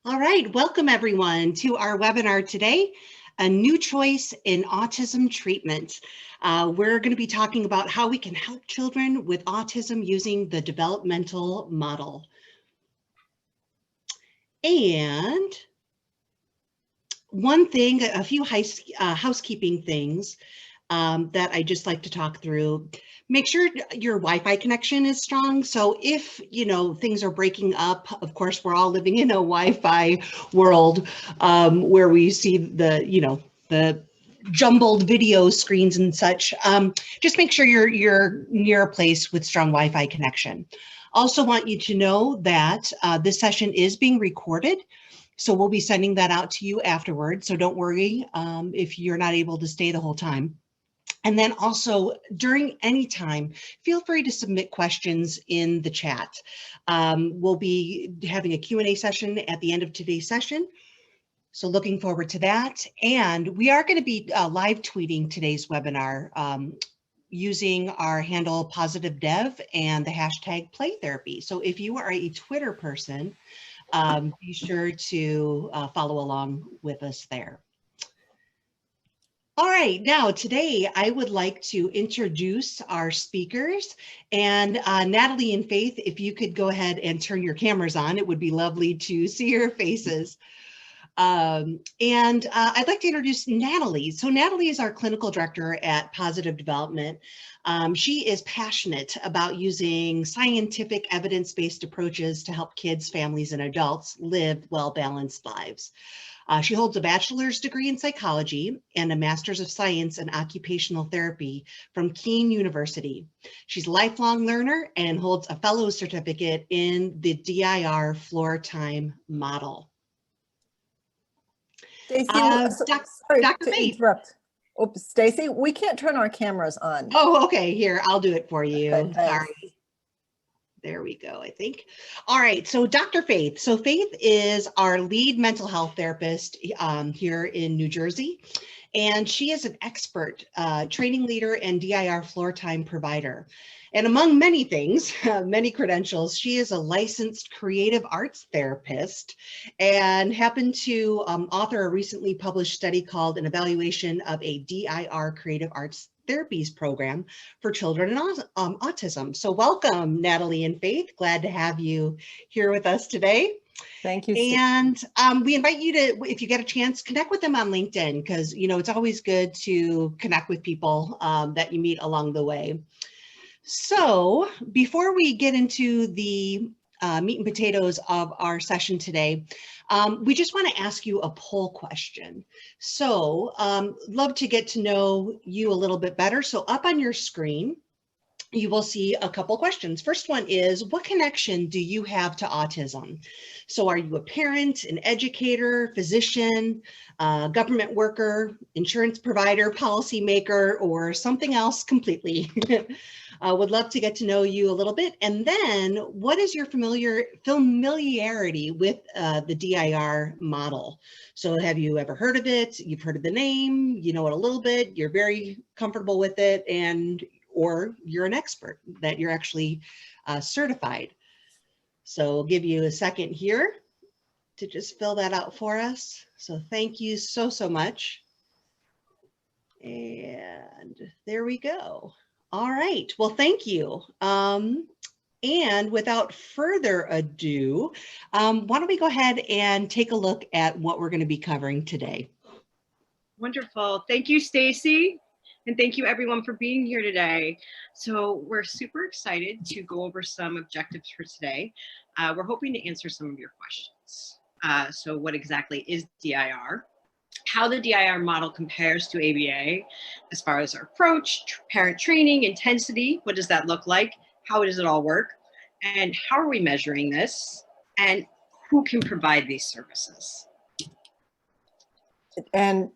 All right, welcome everyone to our webinar today, A New Choice in Autism Treatment. We're going to be talking about how we can help children with autism using the developmental model. And one thing, a few housekeeping things that I just like to talk through. Make sure your Wi-Fi connection is strong. So if, things are breaking up, of course, we're all living in a Wi-Fi world where we see the jumbled video screens and such. Just make sure you're near a place with strong Wi-Fi connection. Also want you to know that this session is being recorded. So we'll be sending that out to you afterwards. So don't worry if you're not able to stay the whole time. And then also during any time, feel free to submit questions in the chat. We'll be having a Q&A session at the end of today's session. So looking forward to that. And we are going to be live tweeting today's webinar using our handle #PositiveDev and the hashtag #PlayTherapy. So if you are a Twitter person, be sure to follow along with us there. All right, now today I would like to introduce our speakers, and Natalie and Faith, if you could go ahead and turn your cameras on, it would be lovely to see your faces. I'd like to introduce Natalie. So Natalie is our clinical director at Positive Development. She is passionate about using scientific evidence-based approaches to help kids, families, and adults live well-balanced lives. She holds a bachelor's degree in psychology and a master's of science in occupational therapy from Keene University. She's a lifelong learner and holds a fellow's certificate in the DIR floor time model. Stacey, sorry Dr. to interrupt. Oops, Stacey, we can't turn our cameras on. Oh, okay. Here, I'll do it for you. Okay, sorry. There we go, I think. All right, so Dr. Faith. So Faith is our lead mental health therapist here in New Jersey, and she is an expert training leader and DIR floor time provider. And among many things, many credentials, she is a licensed creative arts therapist and happened to author a recently published study called An Evaluation of a DIR Creative Arts Therapies Program for Children and Autism. So welcome, Natalie and Faith. Glad to have you here with us today. Thank you. And we invite you to, if you get a chance, connect with them on LinkedIn, because it's always good to connect with people that you meet along the way. So before we get into the meat and potatoes of our session today, we just want to ask you a poll question. So love to get to know you a little bit better. So up on your screen, you will see a couple questions. First one is, what connection do you have to autism? So are you a parent, an educator, physician, government worker, insurance provider, policymaker, or something else completely? Would love to get to know you a little bit. And then what is your familiarity with the DIR model? So have you ever heard of it? You've heard of the name, you know it a little bit, you're very comfortable with it, or you're an expert, that you're actually certified. So I'll give you a second here to just fill that out for us. So thank you so much. And there we go. All right, well, thank you. And without further ado, why don't we go ahead and take a look at what we're going to be covering today. Wonderful. Thank you, Stacey. And thank you everyone for being here today. So we're super excited to go over some objectives for today. We're hoping to answer some of your questions. So what exactly is DIR? How the DIR model compares to ABA as far as our approach, parent training, intensity, what does that look like? How does it all work? And how are we measuring this? And who can provide these services? And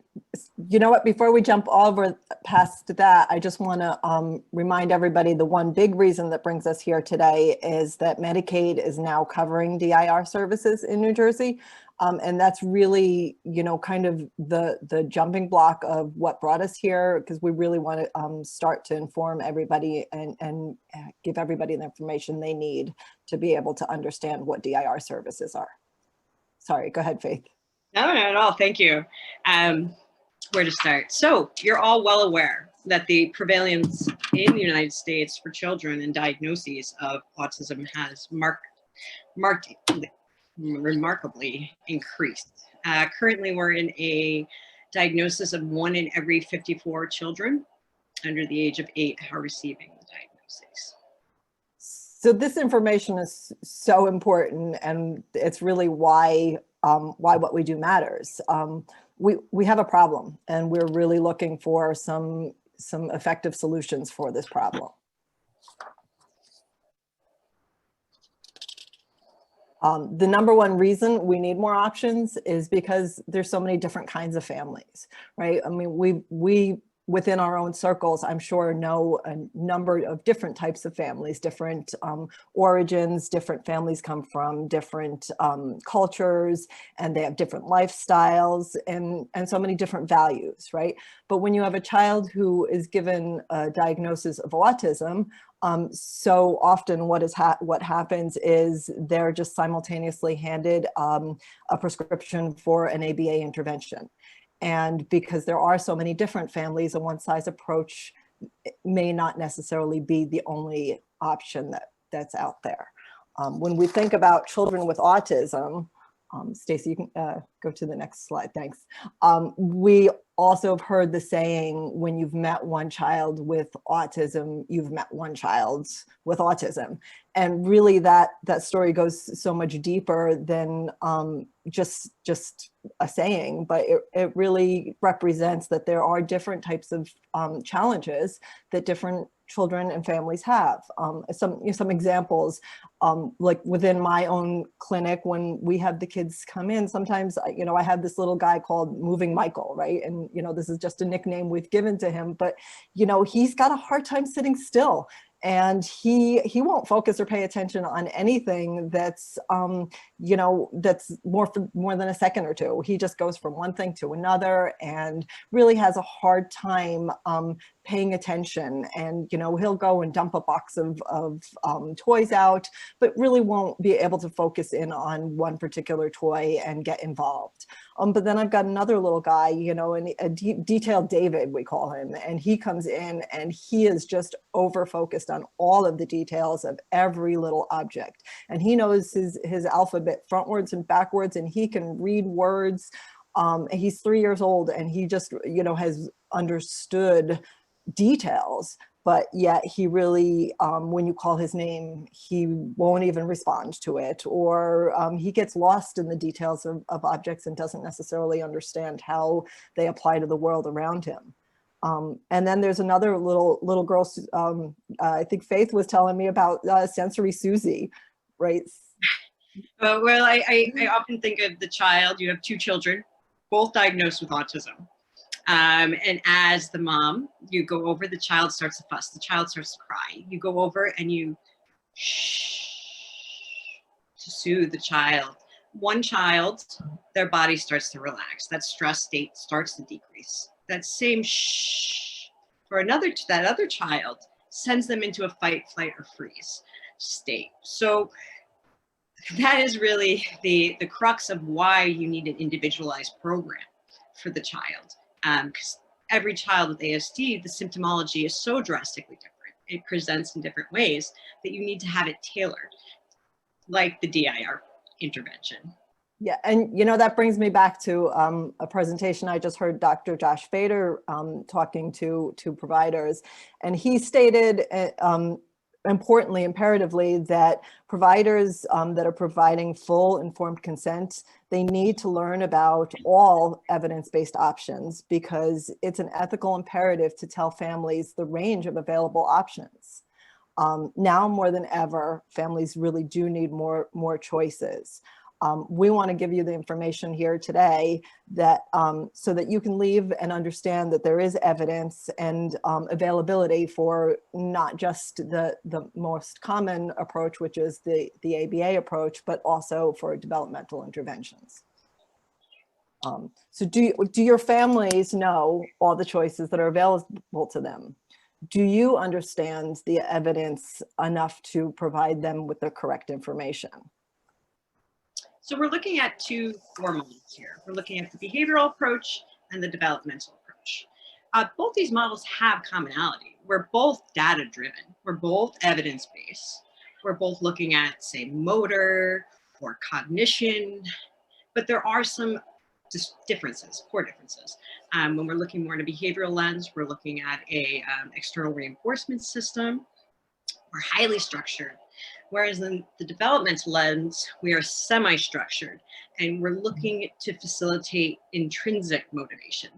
you know what, before we jump over past that, I just want to remind everybody the one big reason that brings us here today is that Medicaid is now covering DIR services in New Jersey. And that's really, kind of the jumping block of what brought us here, because we really want to start to inform everybody and give everybody the information they need to be able to understand what DIR services are. Sorry, go ahead, Faith. No, not at all. Thank you. Where to start? So you're all well aware that the prevalence in the United States for children and diagnoses of autism has remarkably increased. Currently, we're in a diagnosis of 1 in every 54 children under the age of 8 are receiving the diagnosis. So this information is so important, and it's really why what we do matters. We have a problem, and we're really looking for some effective solutions for this problem. The number one reason we need more options is because there's so many different kinds of families, right? I mean, we within our own circles, I'm sure, know a number of different types of families, different origins. Different families come from different cultures, and they have different lifestyles and so many different values, right? But when you have a child who is given a diagnosis of autism, so often what happens is they're just simultaneously handed a prescription for an ABA intervention. And because there are so many different families, a one-size approach may not necessarily be the only option that's out there. When we think about children with autism, Stacey, you can go to the next slide, thanks. We also have heard the saying, when you've met one child with autism, you've met one child with autism. And really that story goes so much deeper than just a saying, but it really represents that there are different types of challenges that different children and families have. Some examples, like within my own clinic, when we have the kids come in, sometimes, I have this little guy called Moving Michael, right? And, this is just a nickname we've given to him, but, he's got a hard time sitting still. And he won't focus or pay attention on anything that's, that's more than a second or two. He just goes from one thing to another and really has a hard time paying attention. And, he'll go and dump a box of toys out, but really won't be able to focus in on one particular toy and get involved. But then I've got another little guy, a detailed David, we call him, and he comes in and he is just over focused on all of the details of every little object. And he knows his alphabet frontwards and backwards, and he can read words. He's 3 years old, and he just, has understood details, but yet he really, when you call his name, he won't even respond to it, or he gets lost in the details of objects and doesn't necessarily understand how they apply to the world around him. And then there's another little girl, I think Faith was telling me about Sensory Susie, right? Well, I often think of the child. You have 2 children, both diagnosed with autism. And as the mom, you go over, the child starts to fuss, the child starts to cry. You go over and you shh to soothe the child. One child, their body starts to relax. That stress state starts to decrease. That same shh for that other child sends them into a fight, flight, or freeze state. So that is really the crux of why you need an individualized program for the child. Because every child with ASD, the symptomology is so drastically different. It presents in different ways that you need to have it tailored, like the DIR intervention. Yeah, and that brings me back to a presentation I just heard Dr. Josh Fader talking to providers, and he stated importantly, imperatively, that providers that are providing full informed consent, they need to learn about all evidence-based options, because it's an ethical imperative to tell families the range of available options. Now more than ever, families really do need more choices. We want to give you the information here today that so that you can leave and understand that there is evidence and availability for not just the most common approach, which is the ABA approach, but also for developmental interventions. So do your families know all the choices that are available to them? Do you understand the evidence enough to provide them with the correct information? So we're looking at two core models here. We're looking at the behavioral approach and the developmental approach. Both these models have commonality. We're both data-driven. We're both evidence-based. We're both looking at, say, motor or cognition, but there are some differences, core differences. When we're looking more in a behavioral lens, we're looking at a external reinforcement system. We're highly structured. Whereas in the developmental lens, we are semi-structured, and we're looking to facilitate intrinsic motivation.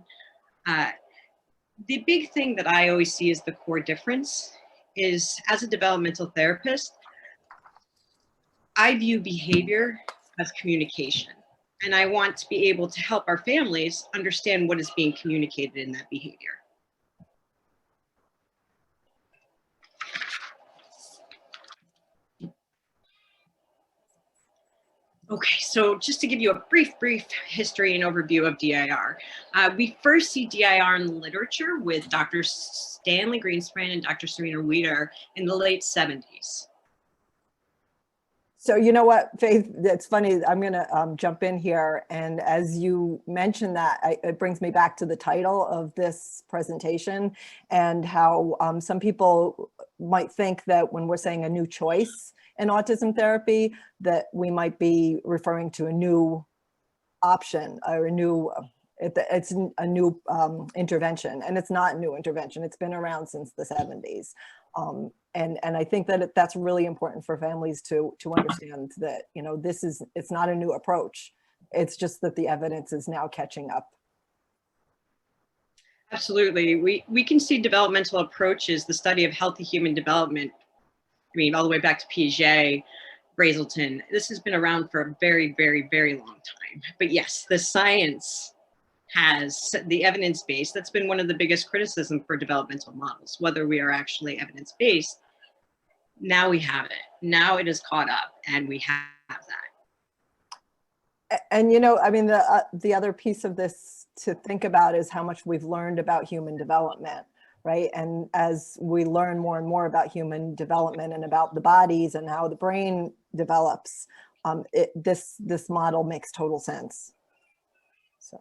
The big thing that I always see as the core difference is, as a developmental therapist, I view behavior as communication. And I want to be able to help our families understand what is being communicated in that behavior. Okay, so just to give you a brief history and overview of DIR. We first see DIR in the literature with Dr. Stanley Greenspan and Dr. Serena Wieder in the late 70s. So you know what, Faith, it's funny, I'm gonna jump in here. And as you mentioned that, it brings me back to the title of this presentation and how some people might think that when we're saying a new choice in autism therapy, that we might be referring to a new option or a new, it's a new intervention. And it's not a new intervention. It's been around since the 70s. And I think that that's really important for families to understand that, you know, it's not a new approach. It's just that the evidence is now catching up. Absolutely. We can see developmental approaches, the study of healthy human development, I mean, all the way back to Piaget, Brazelton. This has been around for a very, very, very long time. But yes, the science has the evidence base. That's been one of the biggest criticism for developmental models, whether we are actually evidence-based. Now we have it. Now it is caught up and we have that. And, you know, I mean, the other piece of this to think about is how much we've learned about human development, right? And as we learn more and more about human development and about the bodies and how the brain develops, this model makes total sense. So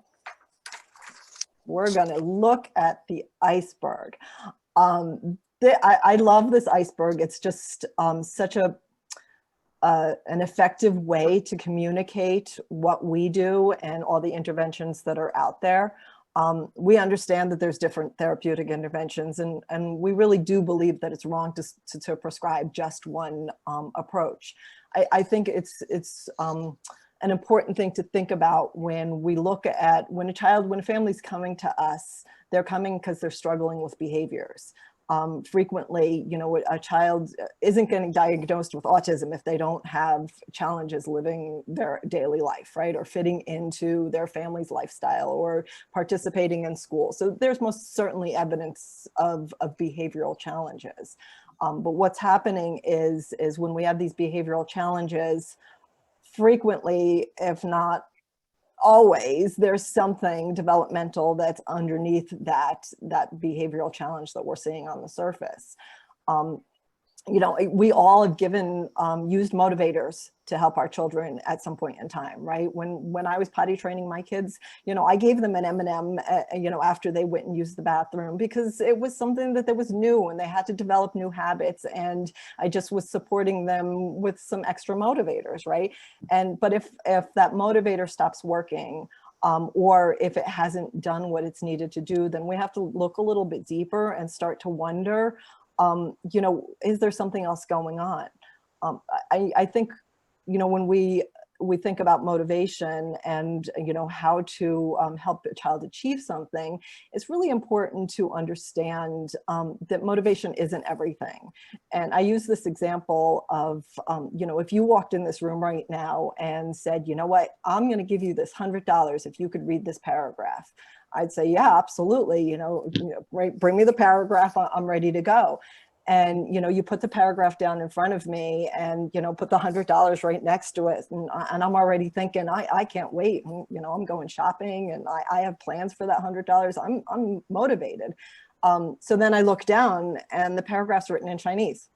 we're going to look at the iceberg. I love this iceberg. It's just such an effective way to communicate what we do and all the interventions that are out there. We understand that there's different therapeutic interventions, and we really do believe that it's wrong to prescribe just one approach. I think it's an important thing to think about when we look at when a family's coming to us, they're coming because they're struggling with behaviors. Frequently, you know, a child isn't getting diagnosed with autism if they don't have challenges living their daily life, right? Or fitting into their family's lifestyle or participating in school. So there's most certainly evidence of behavioral challenges. But what's happening is when we have these behavioral challenges, frequently, if not always, there's something developmental that's underneath that behavioral challenge that we're seeing on the surface. You know, we all have used motivators to help our children at some point in time, right? When I was potty training my kids, you know, I gave them an M&M, you know, after they went and used the bathroom, because it was something that was new and they had to develop new habits. And I just was supporting them with some extra motivators, right? But if that motivator stops working, or if it hasn't done what it's needed to do, then we have to look a little bit deeper and start to wonder, you know, is there something else going on? I think, you know, when we think about motivation and, you know, how to help a child achieve something, it's really important to understand that motivation isn't everything. And I use this example of, you know, if you walked in this room right now and said, you know what, I'm going to give you this $100 if you could read this paragraph. I'd say, yeah, absolutely. You know, right, bring me the paragraph. I'm ready to go. And, you know, you put the paragraph down in front of me and, you know, put the $100 right next to it. And I'm already thinking, I can't wait. You know, I'm going shopping and I have plans for that $100. I'm motivated. So then I look down and the paragraph's written in Chinese.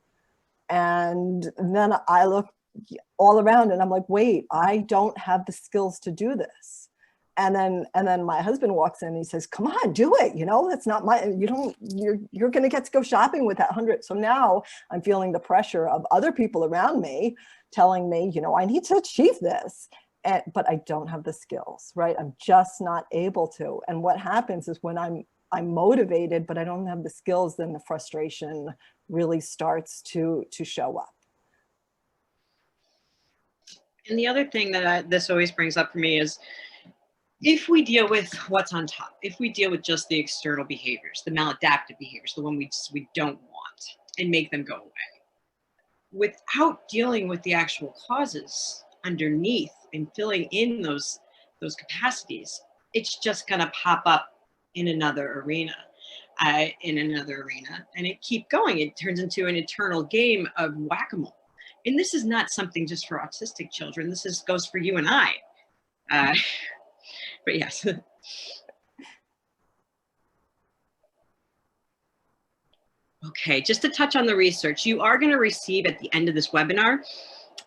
And then I look all around. And I'm like, wait, I don't have the skills to do this. And then my husband walks in and he says, come on, do it. You know, it's not my, you're going to get to go shopping with that 100. So now I'm feeling the pressure of other people around me telling me, you know, I need to achieve this. But I don't have the skills, right? I'm just not able to. And what happens is when I'm motivated, but I don't have the skills, then the frustration really starts to show up. And the other thing that this always brings up for me is, if we deal with what's on top, if we deal with just the external behaviors, the maladaptive behaviors, the one we don't want, and make them go away, without dealing with the actual causes underneath and filling in those capacities, it's just going to pop up in another arena, and it keep going. It turns into an eternal game of whack-a-mole. And this is not something just for autistic children. This goes for you and I. But yes. Okay, just to touch on the research, you are going to receive at the end of this webinar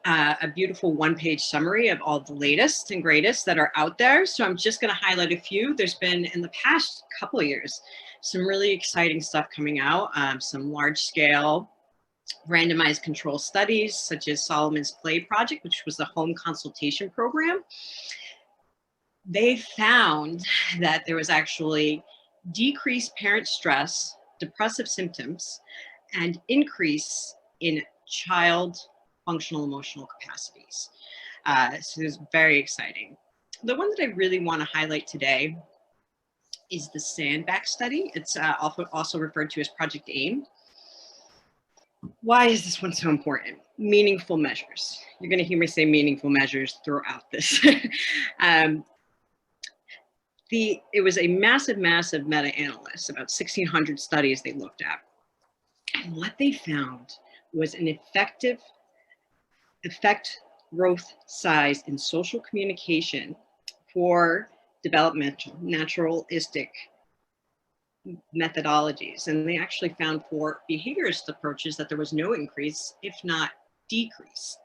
a beautiful one-page summary of all the latest and greatest that are out there. So I'm just going to highlight a few. There's been, in the past couple of years, some really exciting stuff coming out, some large-scale randomized control studies, such as Solomon's Play Project, which was the home consultation program. They found that there was actually decreased parent stress, depressive symptoms, and increase in child functional emotional capacities. So it's very exciting. The one that I really want to highlight today is the Sandback study. It's also referred to as Project AIM. Why is this one so important? Meaningful measures. You're going to hear me say meaningful measures throughout this. It was a massive meta-analysis, about 1,600 studies they looked at. And what they found was an effect growth size in social communication for developmental, naturalistic methodologies. And they actually found for behaviorist approaches that there was no increase, if not decrease.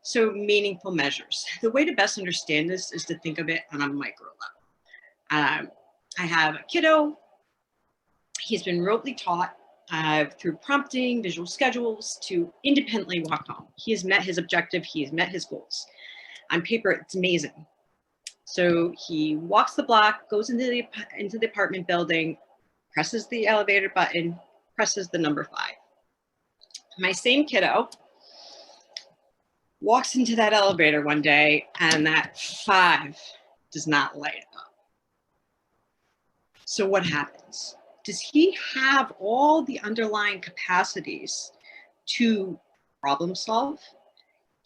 So meaningful measures. The way to best understand this is to think of it on a micro level. I have a kiddo. He's been remotely taught through prompting, visual schedules to independently walk home. He has met his objective. He has met his goals. On paper, it's amazing. So he walks the block, goes into the apartment building, presses the elevator button, presses the number 5. My same kiddo walks into that elevator one day and that 5 does not light up. So what happens? Does he have all the underlying capacities to problem solve,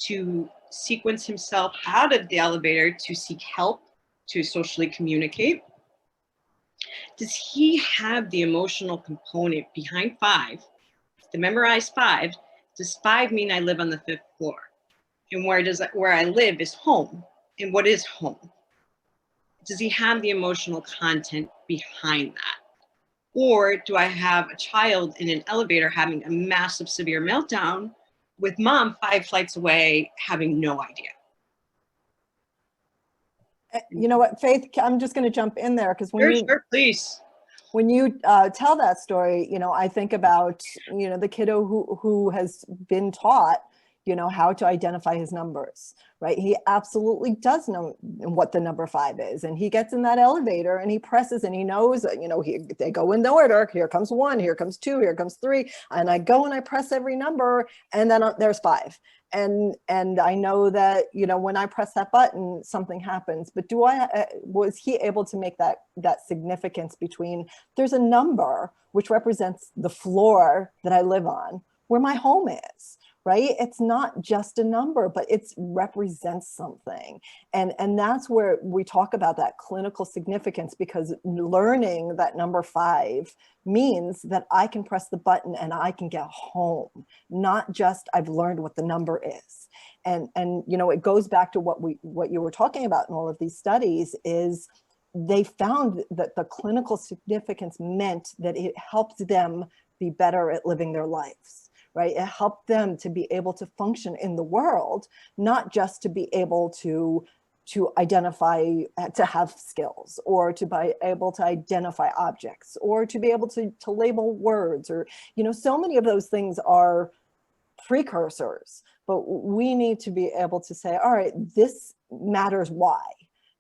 to sequence himself out of the elevator, to seek help, to socially communicate? Does he have the emotional component behind 5, the memorized 5? Does 5 mean I live on the 5th floor? And where I live is home. And what is home? Does he have the emotional content behind that? Or do I have a child in an elevator having a massive severe meltdown with mom 5 flights away having no idea? You know what, Faith, I'm just going to jump in there because Sure, please. When you tell that story, you know, I think about, you know, the kiddo who has been taught, you know, how to identify his numbers, right? He absolutely does know what the number 5 is. And he gets in that elevator and he presses and he knows, you know, they go in the order. Here comes 1, here comes 2, here comes 3. And I go and I press every number and then there's 5. And I know that, you know, when I press that button, something happens. But was he able to make that significance between there's a number which represents the floor that I live on where my home is? Right? It's not just a number, but it represents something. And that's where we talk about that clinical significance, because learning that number 5 means that I can press the button and I can get home, not just I've learned what the number is. And you know, it goes back to what you were talking about in all of these studies is they found that the clinical significance meant that it helped them be better at living their lives. right? It helped them to be able to function in the world, not just to be able to identify, to have skills, or to be able to identify objects, or to be able to label words, or, you know, so many of those things are precursors, but we need to be able to say, all right, this matters why.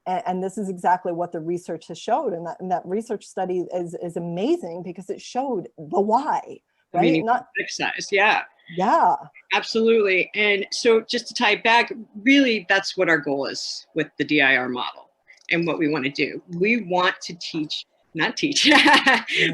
And this is exactly what the research has showed. And that research study is amazing because it showed the why, right? Not exercise. Yeah. Yeah. Absolutely. And so just to tie it back, really, that's what our goal is with the DIR model and what we want to do. We want to teach, not teach,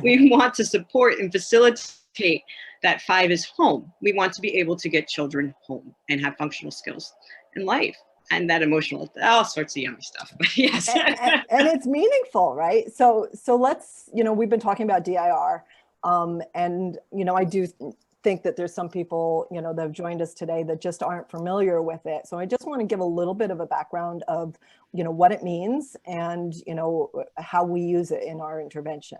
we want to support and facilitate that 5 is home. We want to be able to get children home and have functional skills in life. And that emotional, all sorts of yummy stuff. But yes. and it's meaningful, right? So let's, you know, we've been talking about DIR, and, you know, I do think that there's some people, you know, that have joined us today that just aren't familiar with it. So I just want to give a little bit of a background of, you know, what it means and, you know, how we use it in our intervention.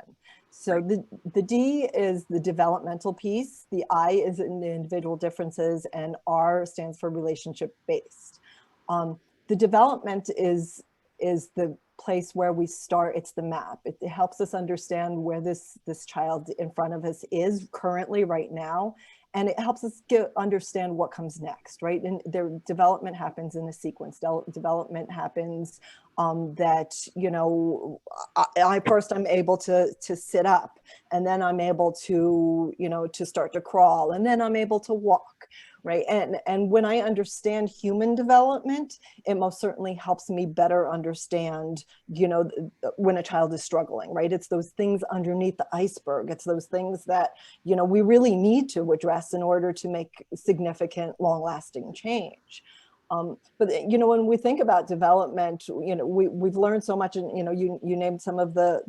So the D is the developmental piece, the I is in the individual differences, and R stands for relationship based. The development is the place where we start. It's the map. It helps us understand where this child in front of us is currently right now. And it helps us understand what comes next, right? And their development happens in a sequence. Development happens that, you know, I'm able to sit up, and then I'm able to, you know, to start to crawl, and then I'm able to walk, right? And when I understand human development, it most certainly helps me better understand, you know, when a child is struggling, right? It's those things underneath the iceberg. It's those things that, you know, we really need to address in order to make significant, long-lasting change. But, you know, when we think about development, you know, we've learned so much, and, you know, you named some of the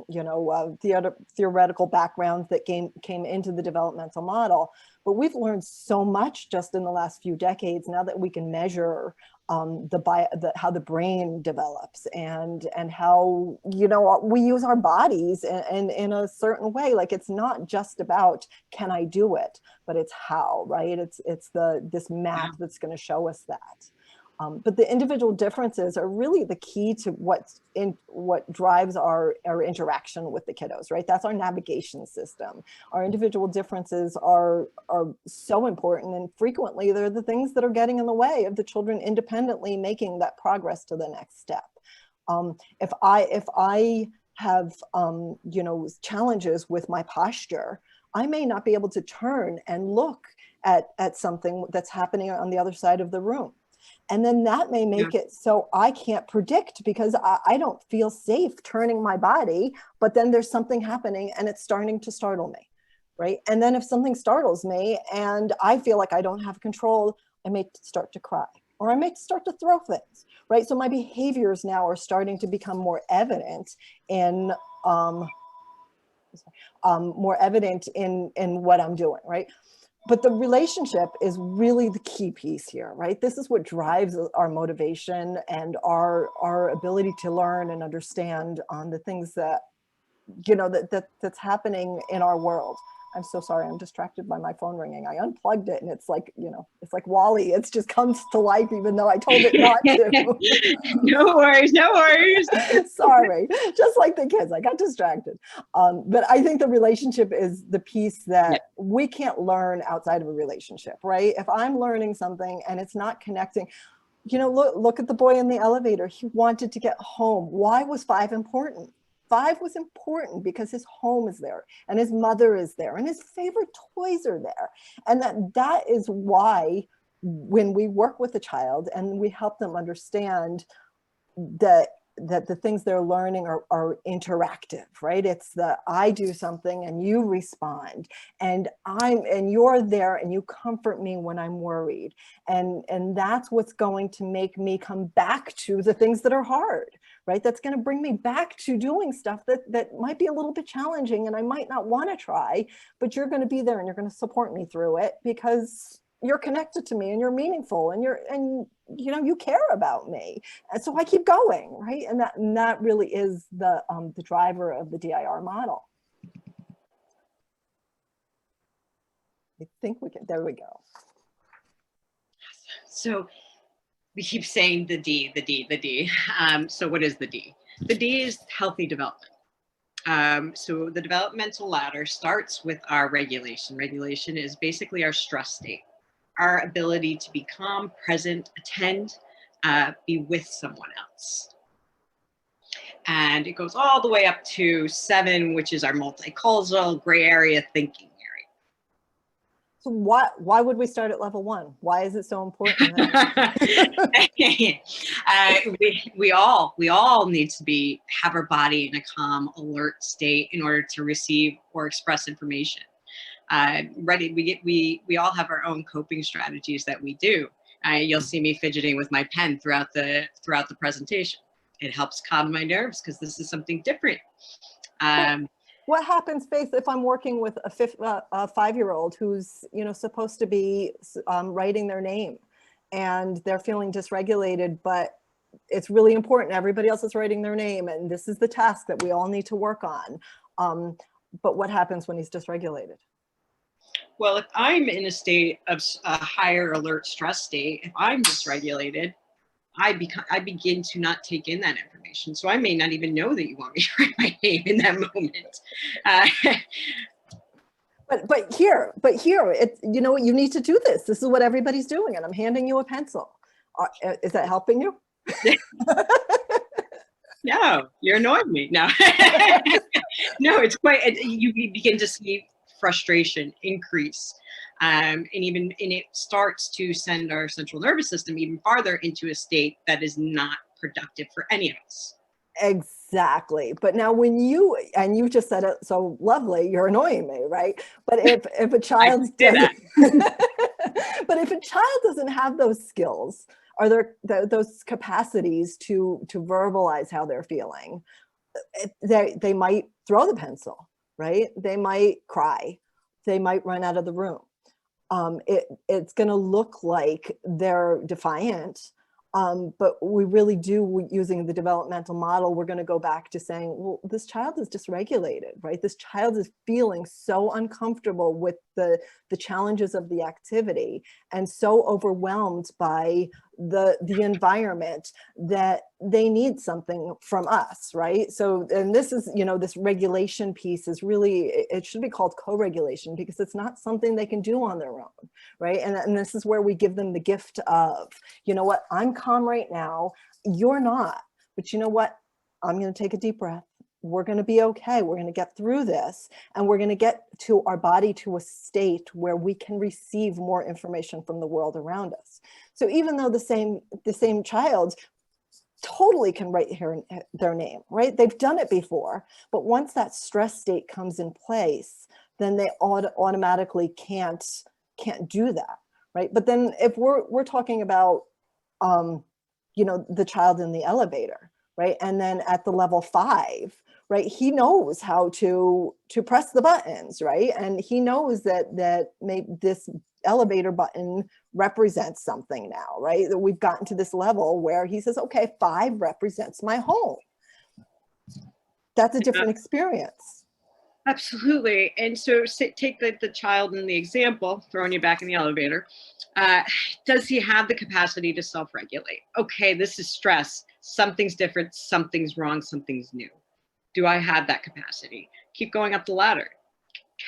you know, theoretical backgrounds that came into the developmental model, but we've learned so much just in the last few decades now that we can measure how the brain develops and how, you know, we use our bodies in a certain way. Like, it's not just about, can I do it, but it's how, right? It's this map that's going to show us that. But the individual differences are really the key to what drives our interaction with the kiddos, right? That's our navigation system. Our individual differences are so important, and frequently they're the things that are getting in the way of the children independently making that progress to the next step. If I have you know, challenges with my posture, I may not be able to turn and look at something that's happening on the other side of the room. And then that may make it so I can't predict, because I don't feel safe turning my body, but then there's something happening and it's starting to startle me, right? And then if something startles me and I feel like I don't have control, I may start to cry, or I may start to throw things, right? So my behaviors now are starting to become more evident in what I'm doing, right? But the relationship is really the key piece here, right? This is what drives our motivation and our ability to learn and understand on the things that, you know, that's happening in our world. I'm so sorry, I'm distracted by my phone ringing. I unplugged it and it's like, you know, it's like Wall-E. It just comes to life even though I told it not to. No worries, no worries. Sorry, just like the kids, I got distracted. But I think the relationship is the piece that we can't learn outside of a relationship, right? If I'm learning something and it's not connecting, you know, look at the boy in the elevator. He wanted to get home. Why was 5 important? 5 was important because his home is there and his mother is there and his favorite toys are there. And that is why when we work with a child and we help them understand that the things they're learning are interactive, right? It's I do something and you respond, and you're there and you comfort me when I'm worried. And that's what's going to make me come back to the things that are hard, right? That's going to bring me back to doing stuff that might be a little bit challenging and I might not want to try, but you're going to be there and you're going to support me through it because you're connected to me and you're meaningful and you know, you care about me. And so I keep going, right? And that really is the driver of the DIR model. I think we can, there we go. So we keep saying the D, the D, the D. So what is the D? The D is healthy development. So the developmental ladder starts with our regulation. Regulation is basically our stress state, our ability to be calm, present, attend, be with someone else. And it goes all the way up to 7, which is our multicultural gray area thinking area. So why would we start at level 1? Why is it so important? We all need to have our body in a calm, alert state in order to receive or express information. We all have our own coping strategies that we do. You'll see me fidgeting with my pen throughout the presentation. It helps calm my nerves because this is something different. What happens, Faith, if I'm working with a 5-year-old who's, you know, supposed to be writing their name and they're feeling dysregulated, but it's really important. Everybody else is writing their name and this is the task that we all need to work on. But what happens when he's dysregulated? Well, if I'm in a state of a higher alert stress state, if I'm dysregulated, I begin to not take in that information. So I may not even know that you want me to write my name in that moment. But here, it's, you know, you need to do this. This is what everybody's doing, and I'm handing you a pencil. Is that helping you? No, you're annoying me. No, no, it's quite. You begin to see frustration increase. And it starts to send our central nervous system even farther into a state that is not productive for any of us. Exactly. But now when you just said it so lovely, you're annoying me, right? But if a child doesn't, but if a child doesn't have those skills, are there those capacities to verbalize how they're feeling, they might throw the pencil, right? They might cry. They might run out of the room. It's going to look like they're defiant, but we really do, using the developmental model, we're going to go back to saying, well, this child is dysregulated, right? This child is feeling so uncomfortable with the challenges of the activity and so overwhelmed by the environment that they need something from us, right? So, and this is, you know, this regulation piece is really, it should be called co-regulation because it's not something they can do on their own, right? And this is where we give them the gift of, you know what, I'm calm right now, you're not, but you know what, I'm going to take a deep breath. We're going to be okay. We're going to get through this, and we're going to get to our body to a state where we can receive more information from the world around us. So even though the same child totally can write their name, right? They've done it before, but once that stress state comes in place, then they automatically can't do that, right? But then if we're talking about, you know, the child in the elevator, right? And then at the level 5, right, he knows how to press the buttons, right? And he knows that maybe this elevator button represents something now, right? That we've gotten to this level where he says, okay, 5 represents my home. That's a different experience. Absolutely. And so take the child in the example, throwing you back in the elevator. Does he have the capacity to self-regulate? Okay, this is stress. Something's different, something's wrong, something's new. Do I have that capacity? Keep going up the ladder.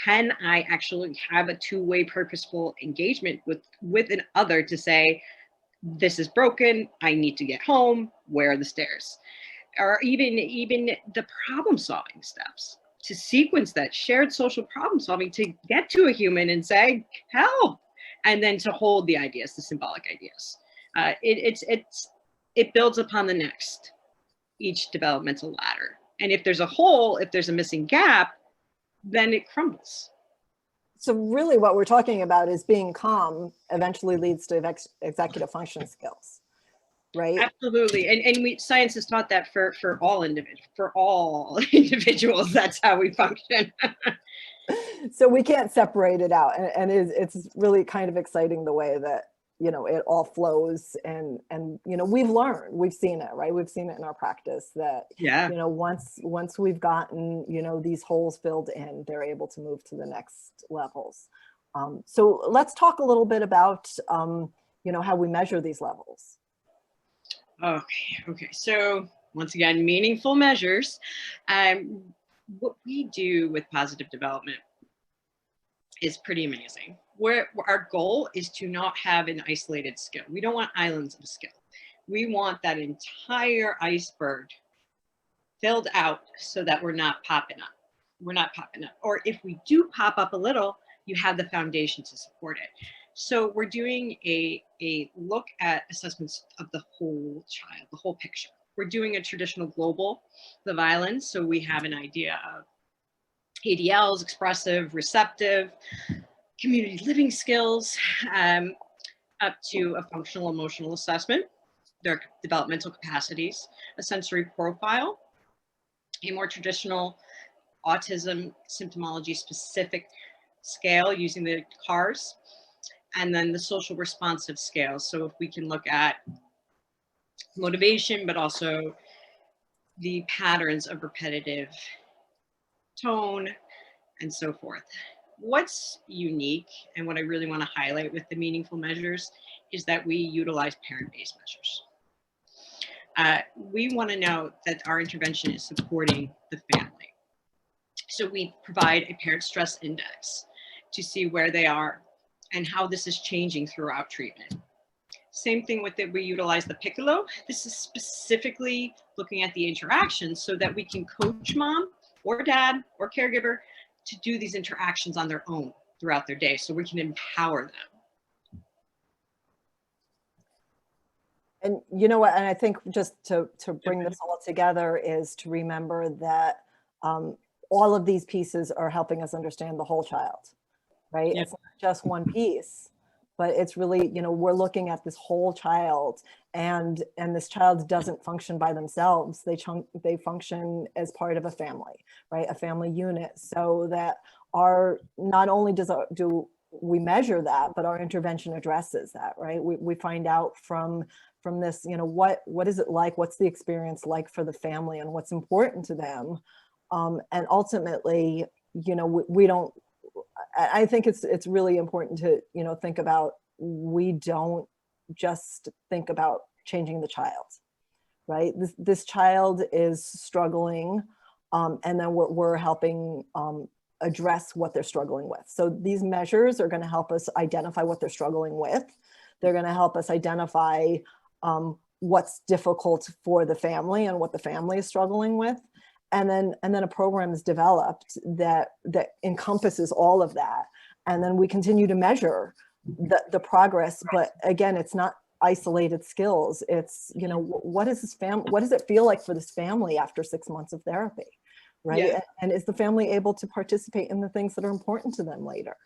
Can I actually have a two-way purposeful engagement with an other to say, this is broken, I need to get home, where are the stairs? Or even the problem-solving steps, to sequence that shared social problem-solving to get to a human and say, help, and then to hold the ideas, the symbolic ideas. It builds upon the next, each developmental ladder. And if there's a hole, if there's a missing gap, then it crumbles. So really what we're talking about is being calm eventually leads to executive function skills, right? Absolutely. And science has taught that for all individuals, that's how we function. So we can't separate it out. And it's really kind of exciting the way that, you know, it all flows and, you know, we've seen it, right? We've seen it in our practice that, yeah, you know, once we've gotten, you know, these holes filled in, they're able to move to the next levels. So let's talk a little bit about, how we measure these levels. Okay. So once again, meaningful measures. What we do with positive development is pretty amazing. Where our goal is to not have an isolated skill. We don't want islands of skill. We want that entire iceberg filled out so that we're not popping up. Or if we do pop up a little, you have the foundation to support it. So we're doing a look at assessments of the whole child, the whole picture. We're doing a traditional global, the violence, so we have an idea of ADLs, expressive, receptive, community living skills, up to a functional emotional assessment, their developmental capacities, a sensory profile, a more traditional autism symptomology specific scale using the CARS, and then the social responsive scale. So if we can look at motivation, but also the patterns of repetitive tone and so forth. What's unique and what I really want to highlight with the meaningful measures is that we utilize parent-based measures. We want to know that our intervention is supporting the family. So we provide a parent stress index to see where they are and how this is changing throughout treatment. Same thing with it, we utilize the Piccolo. This is specifically looking at the interactions so that we can coach mom or dad or caregiver to do these interactions on their own throughout their day so we can empower them. And you know what, and I think just to bring this all together is to remember that all of these pieces are helping us understand the whole child, right? It's not just one piece, but it's really, we're looking at this whole child, and this child doesn't function by themselves. They function as part of a family, right? A family unit, so that not only do we measure that, but our intervention addresses that, right? We find out from this, what is it like? What's the experience like for the family, and what's important to them? And ultimately, we don't, I think it's really important to, think about, we don't just think about changing the child, right? This child is struggling, and then we're helping address what they're struggling with. So these measures are going to help us identify what they're struggling with. They're going to help us identify what's difficult for the family and what the family is struggling with. And then a program is developed that encompasses all of that. And then we continue to measure the progress. But again, it's not isolated skills. It's, what does it feel like for this family after 6 months of therapy, right? Yeah. And is the family able to participate in the things that are important to them later?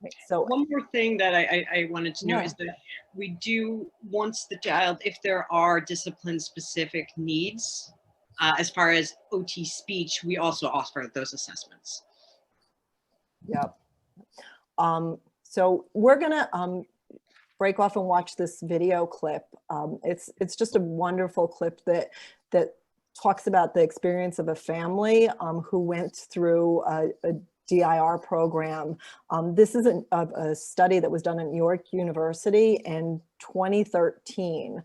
Right. So one more thing that I wanted to know is that we do, once the child, if there are discipline specific needs, as far as OT speech, we also offer those assessments. Yep. So we're gonna break off and watch this video clip. It's just a wonderful clip that talks about the experience of a family who went through a DIR program. This is a study that was done at New York University in 2013.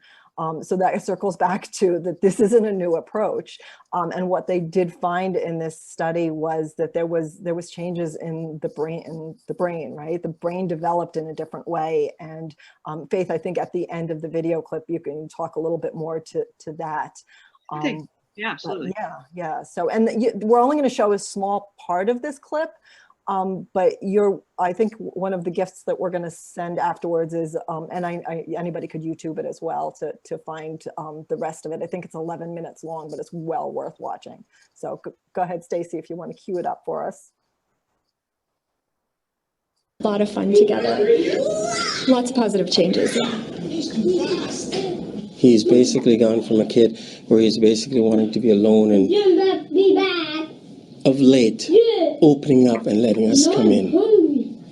So that circles back to that this isn't a new approach. And what they did find in this study was that there was changes in the brain, right? The brain developed in a different way. And Faith, I think at the end of the video clip, you can talk a little bit more to that. Yeah, absolutely. Yeah. So, and we're only going to show a small part of this clip. But I think one of the gifts that we're going to send afterwards is, and anybody could YouTube it as well to find the rest of it. I think it's 11 minutes long, but it's well worth watching. So go ahead, Stacy, if you want to cue it up for us. A lot of fun together. Lots of positive changes. He's basically gone from a kid where he's basically wanting to be alone, and of late, opening up and letting us come in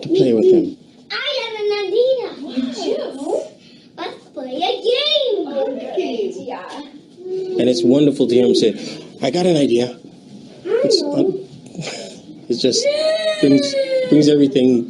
to play with him. I have an idea. Me too. Let's play a game. Okay. Yeah. And it's wonderful to hear him say, "I got an idea." It just brings everything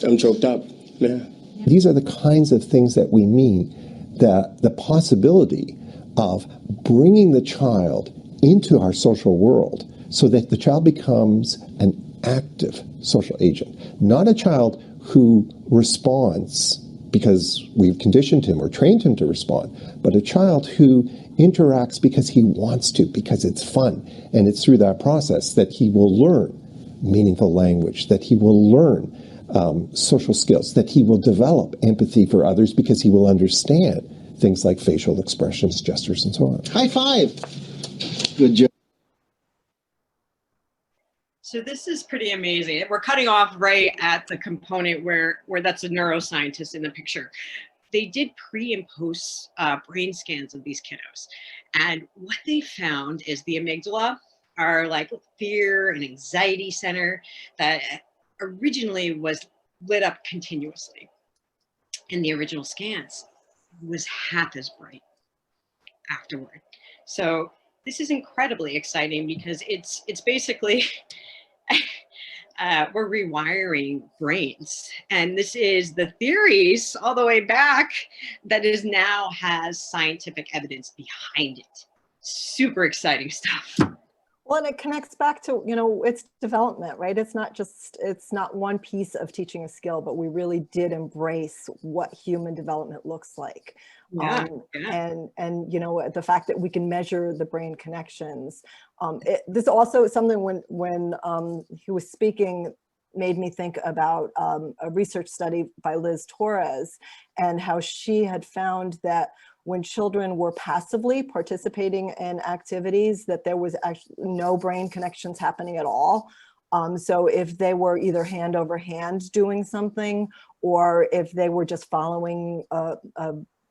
I'm choked up. Yeah. These are the kinds of things that we mean, the possibility of bringing the child into our social world so that the child becomes an active social agent, not a child who responds because we've conditioned him or trained him to respond, but a child who interacts because he wants to, because it's fun. And it's through that process that he will learn meaningful language, that he will learn social skills, that he will develop empathy for others because he will understand things like facial expressions, gestures, and so on. High five. Good job. So this is pretty amazing. We're cutting off right at the component where that's a neuroscientist in the picture. They did pre and post brain scans of these kiddos. And what they found is the amygdala, our like fear and anxiety center that originally was lit up continuously in the original scans, was half as bright afterward. So this is incredibly exciting because it's basically we're rewiring brains, and this is the theories all the way back that is now has scientific evidence behind it. Super exciting stuff. Well, and it connects back to, you know, it's development, right? It's not one piece of teaching a skill, but we really did embrace what human development looks like. Yeah, And you know, the fact that we can measure the brain connections. This also is something when he was speaking made me think about a research study by Liz Torres and how she had found that when children were passively participating in activities, that there was actually no brain connections happening at all. So if they were either hand over hand doing something, or if they were just following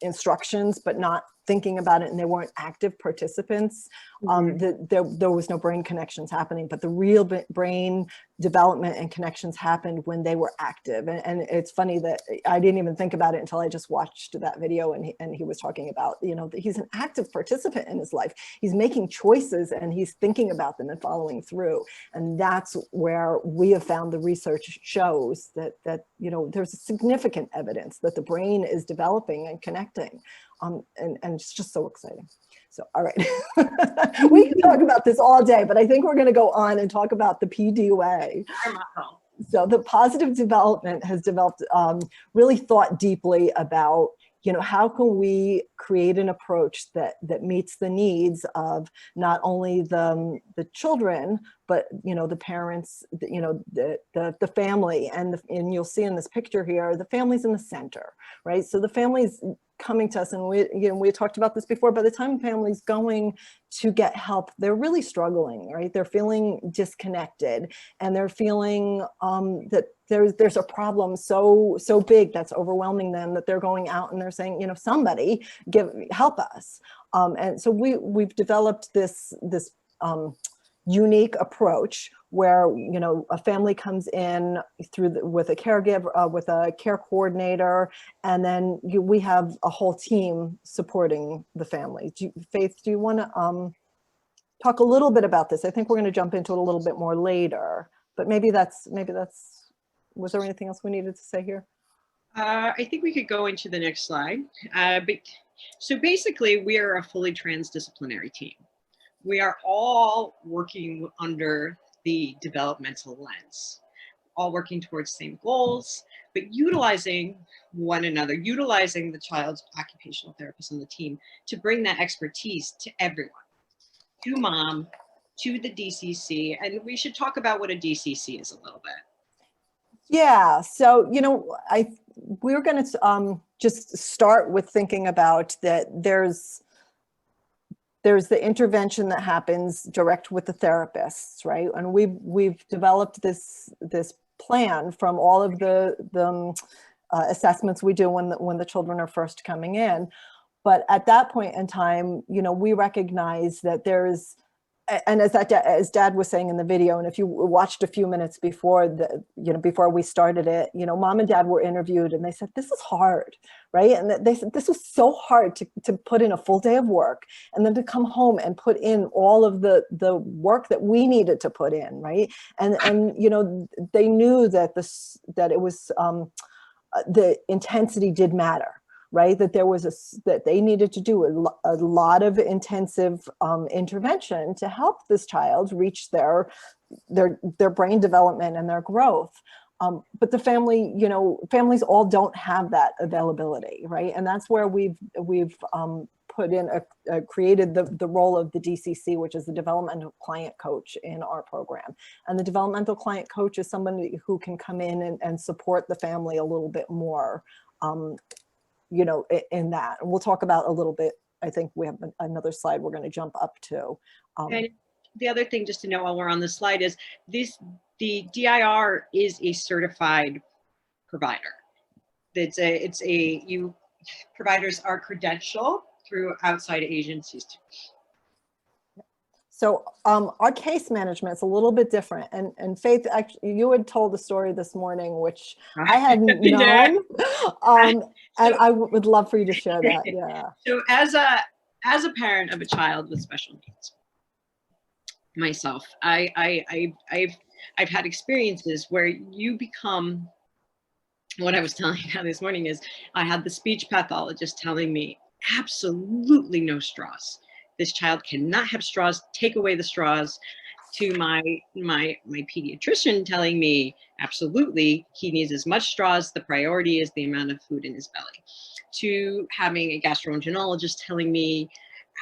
instructions but not thinking about it and they weren't active participants, there was no brain connections happening. But the real brain development and connections happened when they were active. And it's funny that I didn't even think about it until I just watched that video, and he was talking about, you know, that he's an active participant in his life. He's making choices and he's thinking about them and following through. And that's where we have found the research shows that you know, there's significant evidence that the brain is developing and connecting. And it's just so exciting. So, all right, we can talk about this all day, but I think we're going to go on and talk about the PDUA. So the positive development has developed, really thought deeply about, you know, how can we create an approach that meets the needs of not only the children, but, you know, the parents, you know, the family, and you'll see in this picture here, the family's in the center, right? So the family's coming to us, and we talked about this before. By the time families going to get help, they're really struggling, right? They're feeling disconnected, and they're feeling that there's a problem so big that's overwhelming them, that they're going out and they're saying, you know, somebody help us. And so we've developed this unique approach where, you know, a family comes in with a caregiver, with a care coordinator, and then we have a whole team supporting the family. Faith, do you want to talk a little bit about this? I think we're going to jump into it a little bit more later, but maybe that's, was there anything else we needed to say here? I think we could go into the next slide. So basically, we are a fully transdisciplinary team. We are all working under the developmental lens, all working towards the same goals, but utilizing one another, utilizing the child's occupational therapist on the team to bring that expertise to everyone, to mom, to the DCC. And we should talk about what a DCC is a little bit. Yeah, so, you know, we're going to just start with thinking about that there's the intervention that happens direct with the therapists, right? And we've developed this plan from all of the assessments we do when the children are first coming in. But at that point in time, you know, we recognize that there's And as Dad was saying in the video, and if you watched a few minutes before before we started it, Mom and Dad were interviewed and they said, this is hard, right? And they said, this was so hard to put in a full day of work and then to come home and put in all of the work that we needed to put in, right? And they knew that it was, the intensity did matter. Right, that that they needed to do a lot of intensive intervention to help this child reach their brain development and their growth. But the family, families all don't have that availability, right? And that's where we've put in created the role of the DCC, which is the developmental client coach in our program. And the developmental client coach is somebody who can come in and support the family a little bit more. In that, and we'll talk about a little bit. I think we have another slide we're going to jump up to. And the other thing, just to know while we're on the slide, is the DIR is a certified provider. Providers are credentialed through outside agencies too. So our case management is a little bit different. And Faith, actually, you had told the story this morning, which I hadn't known. And I would love for you to share that. Yeah. So as a parent of a child with special needs, myself, I've had experiences where you become, what I was telling you this morning is I had the speech pathologist telling me absolutely no straws. This child cannot have straws, take away the straws, to my pediatrician telling me, absolutely, he needs as much straws, the priority is the amount of food in his belly, to having a gastroenterologist telling me,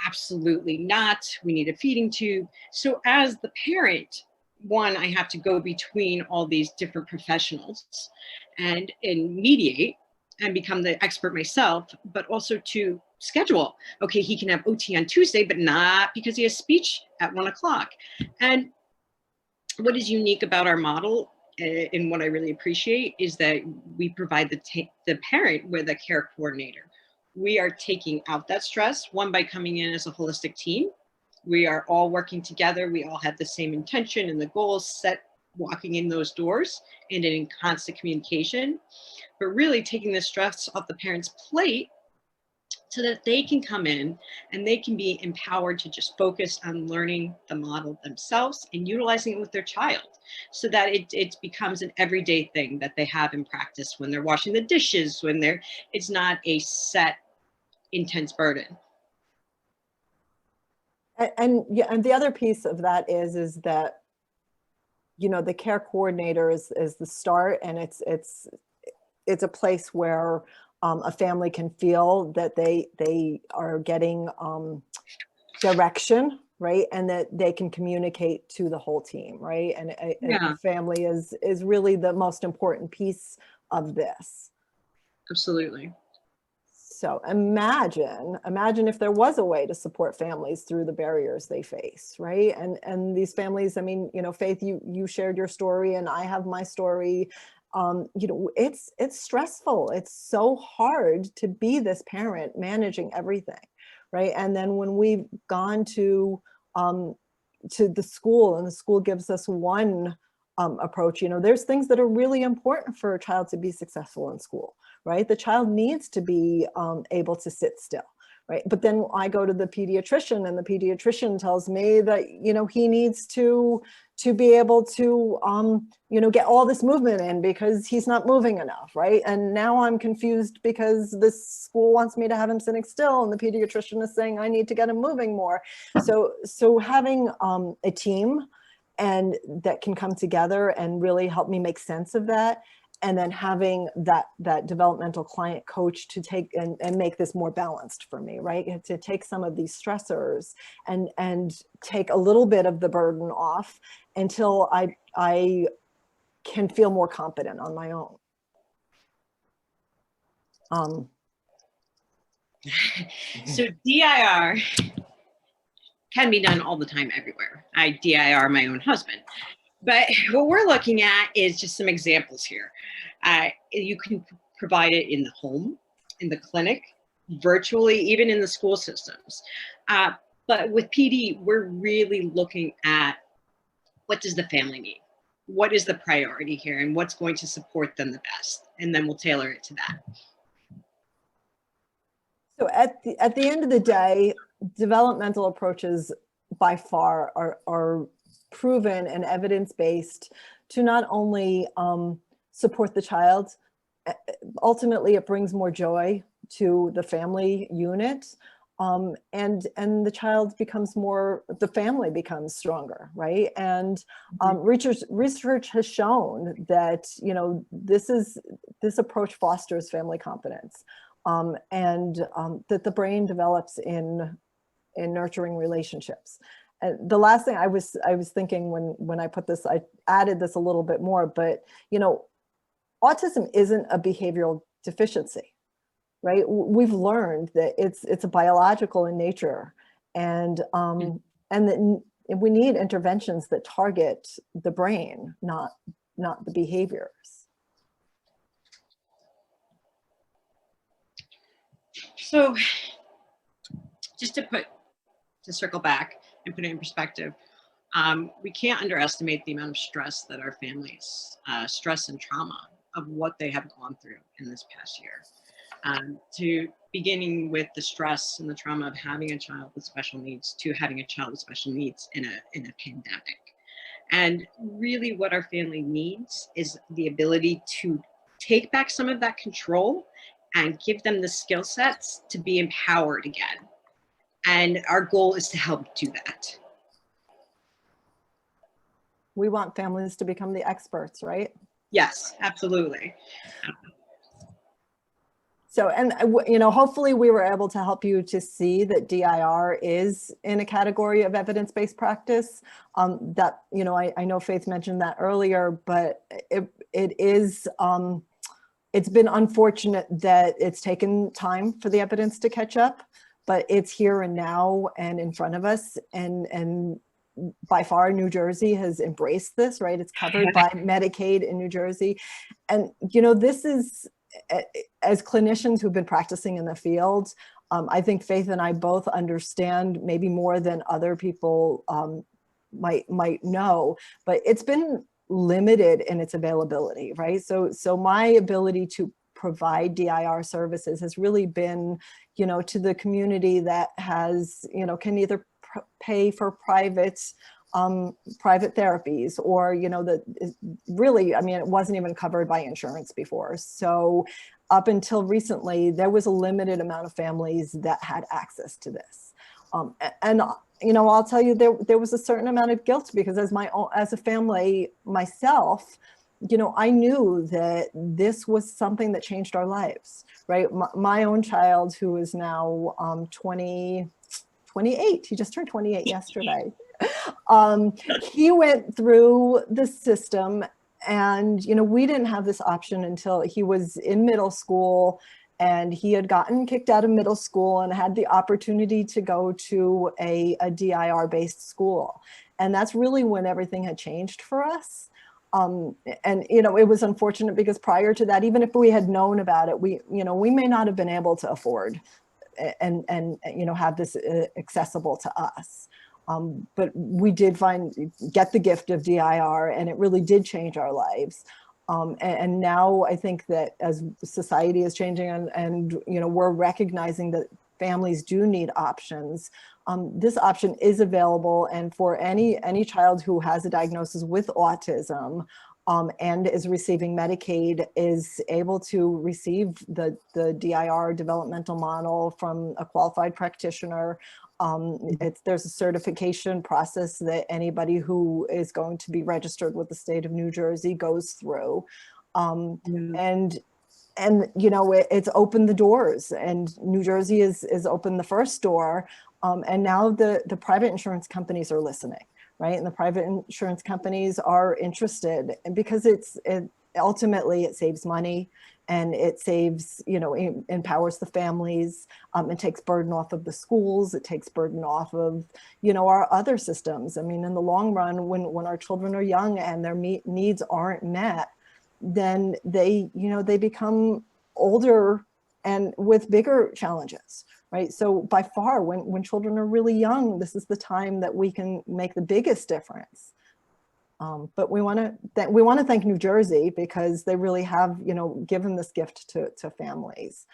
absolutely not, we need a feeding tube. So as the parent, one, I have to go between all these different professionals and mediate and become the expert myself, but also to schedule. Okay, he can have OT on Tuesday, but not because he has speech at 1 o'clock. And what is unique about our model, and what I really appreciate, is that we provide the parent with a care coordinator. We are taking out that stress, one, by coming in as a holistic team. We are all working together. We all have the same intention and the goals set walking in those doors and in constant communication, but really taking the stress off the parent's plate so that they can come in and they can be empowered to just focus on learning the model themselves and utilizing it with their child, so that it becomes an everyday thing that they have in practice when they're washing the dishes, when it's not a set, intense burden. And the other piece of that is that, the care coordinator is the start, and it's a place where a family can feel that they are getting direction, right? And that they can communicate to the whole team, right? And the family is really the most important piece of this. Absolutely. So imagine if there was a way to support families through the barriers they face, right? And these families, I mean, Faith, you shared your story and I have my story. It's stressful. It's so hard to be this parent managing everything, right? And then when we've gone to the school, and the school gives us one approach, there's things that are really important for a child to be successful in school, right? The child needs to be able to sit still, right? But then I go to the pediatrician, and the pediatrician tells me that, he needs to be able to, get all this movement in because he's not moving enough, right? And now I'm confused because this school wants me to have him sitting still, and the pediatrician is saying I need to get him moving more. So having a team and that can come together and really help me make sense of that, and then having that developmental client coach to take and make this more balanced for me, right? To take some of these stressors and take a little bit of the burden off until I can feel more confident on my own. So DIR can be done all the time everywhere. I DIR my own husband. But what we're looking at is just some examples here. You can provide it in the home, in the clinic, virtually, even in the school systems. But with PD, we're really looking at what does the family need? What is the priority here and what's going to support them the best? And then we'll tailor it to that. So at the end of the day, developmental approaches by far are proven and evidence-based to not only support the child, ultimately it brings more joy to the family unit, and the child becomes more, the family becomes stronger, right? And research has shown that, you know, this approach fosters family confidence, and that the brain develops in nurturing relationships. And the last thing I was thinking when I put this, I added this a little bit more, but you know, autism isn't a behavioral deficiency, right? We've learned that it's a biological in nature, and that we need interventions that target the brain, not the behaviors. So just to circle back and put it in perspective, we can't underestimate the amount of stress that our families, stress and trauma of what they have gone through in this past year. To beginning with the stress and the trauma of having a child with special needs to having a child with special needs in a pandemic. And really what our family needs is the ability to take back some of that control and give them the skill sets to be empowered again. And our goal is to help do that. We want families to become the experts, right? Yes, absolutely. So, and you know, hopefully we were able to help you to see that DIR is in a category of evidence-based practice. That, you know, I know Faith mentioned that earlier, but it is, it's been unfortunate that it's taken time for the evidence to catch up, but it's here and now and in front of us, and by far New Jersey has embraced this, right? It's covered by Medicaid in New Jersey. And, you know, this is, as clinicians who've been practicing in the field, I think Faith and I both understand maybe more than other people might know, but it's been limited in its availability, right? So my ability to provide DIR services has really been, you know, to the community that has, you know, can either pay for private therapies, or, you know, that really, I mean, it wasn't even covered by insurance before. So up until recently, there was a limited amount of families that had access to this. And you know, I'll tell you, there was a certain amount of guilt, because as a family myself, you know, I knew that this was something that changed our lives, right? My own child, who is now 28, he just turned 28 yesterday. He went through the system, and, you know, we didn't have this option until he was in middle school, and he had gotten kicked out of middle school and had the opportunity to go to a DIR-based school. And that's really when everything had changed for us. And, you know, it was unfortunate because prior to that, even if we had known about it, we may not have been able to afford and you know, have this accessible to us. But we did get the gift of DIR, and it really did change our lives. And now I think that as society is changing and you know, we're recognizing that families do need options, this option is available. And for any child who has a diagnosis with autism and is receiving Medicaid, is able to receive the DIR developmental model from a qualified practitioner. There's a certification process that anybody who is going to be registered with the state of New Jersey goes through. And you know, it's opened the doors, and New Jersey is opened the first door. And now the private insurance companies are listening, right? And the private insurance companies are interested, and because ultimately it saves money, and it saves, you know, empowers the families. It takes burden off of the schools. It takes burden off of, you know, our other systems. I mean, in the long run, when our children are young and their needs aren't met, then they, you know, they become older and with bigger challenges, right? So by far, when children are really young, this is the time that we can make the biggest difference. But we want to thank New Jersey, because they really have, given this gift to families.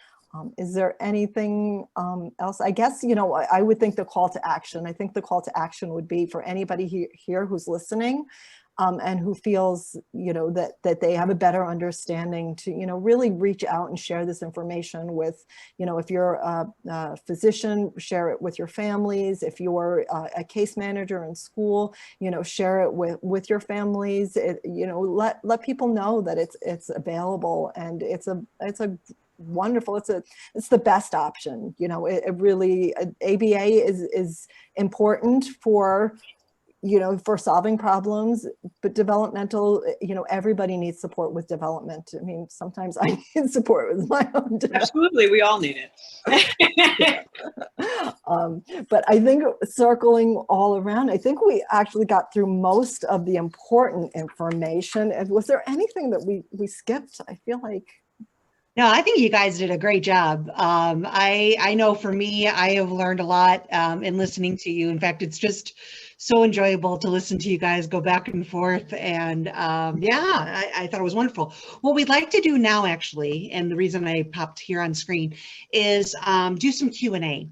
Is there anything else? I guess, I would think the call to action. I think the call to action would be for anybody here who's listening, and who feels, that they have a better understanding to, really reach out and share this information with, if you're a physician, share it with your families. If you're a case manager in school, share it with your families. Let people know that it's available, and it's a wonderful, it's the best option. It really, ABA is important for solving problems, but developmental, everybody needs support with development. I mean, sometimes I need support with my own development. Absolutely, we all need it. But I think circling all around, I think we actually got through most of the important information. And was there anything that we skipped? I feel like. No, I think you guys did a great job. I know for me, I have learned a lot in listening to you. In fact, it's just so enjoyable to listen to you guys go back and forth. And yeah, I thought it was wonderful. What we'd like to do now, actually, and the reason I popped here on screen, is do some Q&A.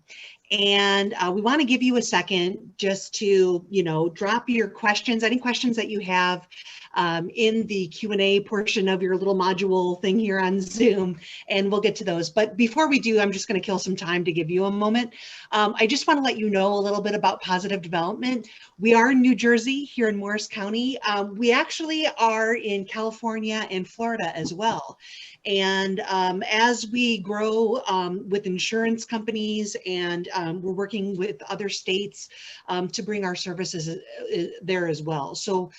And we want to give you a second just to, drop your questions, any questions that you have in the Q&A portion of your little module thing here on Zoom, and we'll get to those. But before we do, I'm just going to kill some time to give you a moment. I just want to let you know a little bit about positive development. We are in New Jersey, here in Morris County. We actually are in California and Florida as well. And as we grow with insurance companies, and we're working with other states to bring our services there as well. So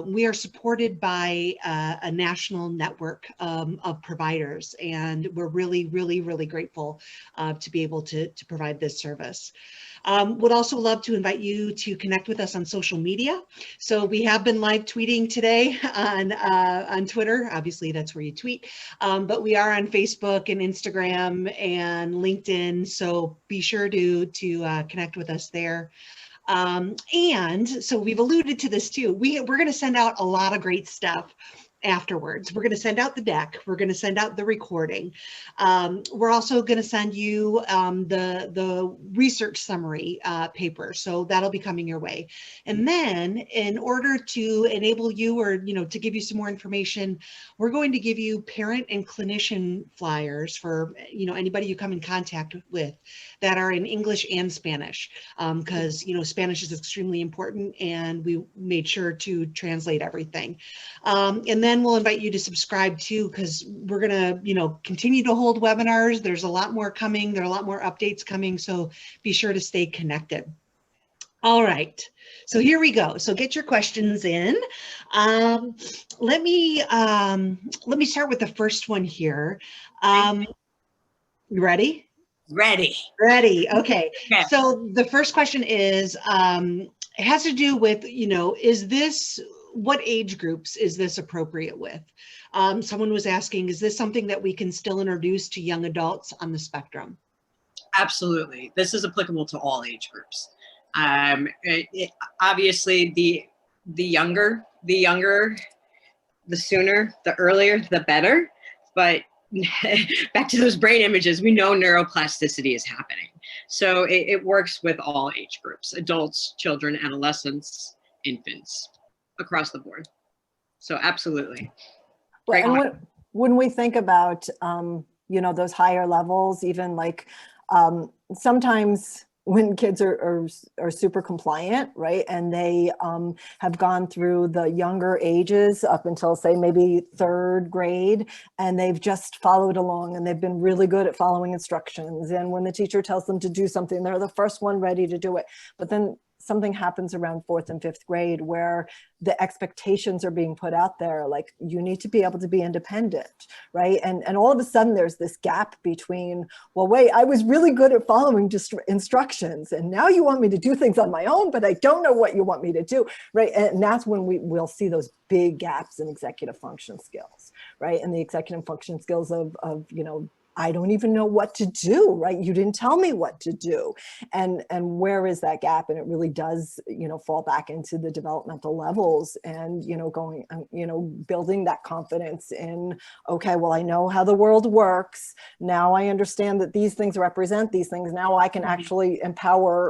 we are supported by a national network of providers, and we're really, really, really grateful to be able to provide this service. Would also love to invite you to connect with us on social media. So we have been live tweeting today on Twitter. Obviously, that's where you tweet. But we are on Facebook and Instagram and LinkedIn. So be sure to connect with us there. And so we've alluded to this too. We're going to send out a lot of great stuff afterwards. We're going to send out the deck. We're going to send out the recording. We're also going to send you the research summary paper. So that'll be coming your way. And then in order to enable you, or to give you some more information, we're going to give you parent and clinician flyers for anybody you come in contact with that are in English and Spanish, because Spanish is extremely important, and we made sure to translate everything. And then we'll invite you to subscribe too, because we're going to, continue to hold webinars. There's a lot more coming. There are a lot more updates coming. So be sure to stay connected. All right. So here we go. So get your questions in. Let me start with the first one here. You ready? Ready. Ready. Okay. Yeah. So the first question is, it has to do with, what age groups is this appropriate with? Someone was asking, is this something that we can still introduce to young adults on the spectrum? Absolutely. This is applicable to all age groups. Obviously, the younger, the sooner, the earlier, the better. But back to those brain images, we know neuroplasticity is happening. So it works with all age groups: adults, children, adolescents, infants, across the board. So absolutely. Right. And when we think about, those higher levels, even like sometimes when kids are super compliant, right, and they have gone through the younger ages up until, say, maybe 3rd grade, and they've just followed along, and they've been really good at following instructions. And when the teacher tells them to do something, they're the first one ready to do it. But then something happens around 4th and 5th grade where the expectations are being put out there, like, you need to be able to be independent, right? And all of a sudden there's this gap between, well, wait, I was really good at following just instructions, and now you want me to do things on my own, but I don't know what you want me to do, right? And that's when we'll see those big gaps in executive function skills, right? And the executive function skills of I don't even know what to do, right? You didn't tell me what to do. And where is that gap? And it really does, fall back into the developmental levels and, going, building that confidence in, okay, well, I know how the world works. Now I understand that these things represent these things. Now I can actually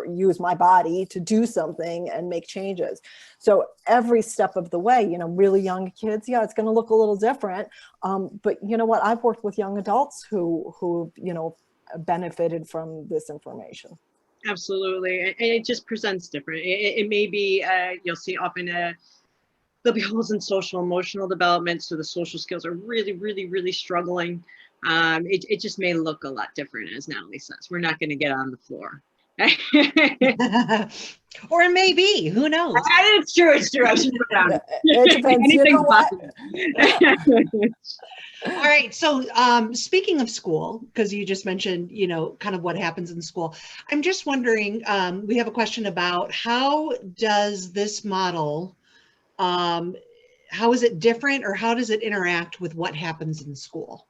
use my body to do something and make changes. So every step of the way, really young kids, it's going to look a little different. But you know what? I've worked with young adults who benefited from this information. Absolutely. And it just presents different. It may be, you'll see often there'll be holes in social emotional development. So the social skills are really, really, really struggling. It just may look a lot different, as Natalie says. We're not going to get on the floor. Or it may be, who knows? It's true. I should put it down. It depends. Anything's possible. All right. So speaking of school, because you just mentioned, kind of what happens in school, I'm just wondering, we have a question about how does this model, how is it different, or how does it interact with what happens in school?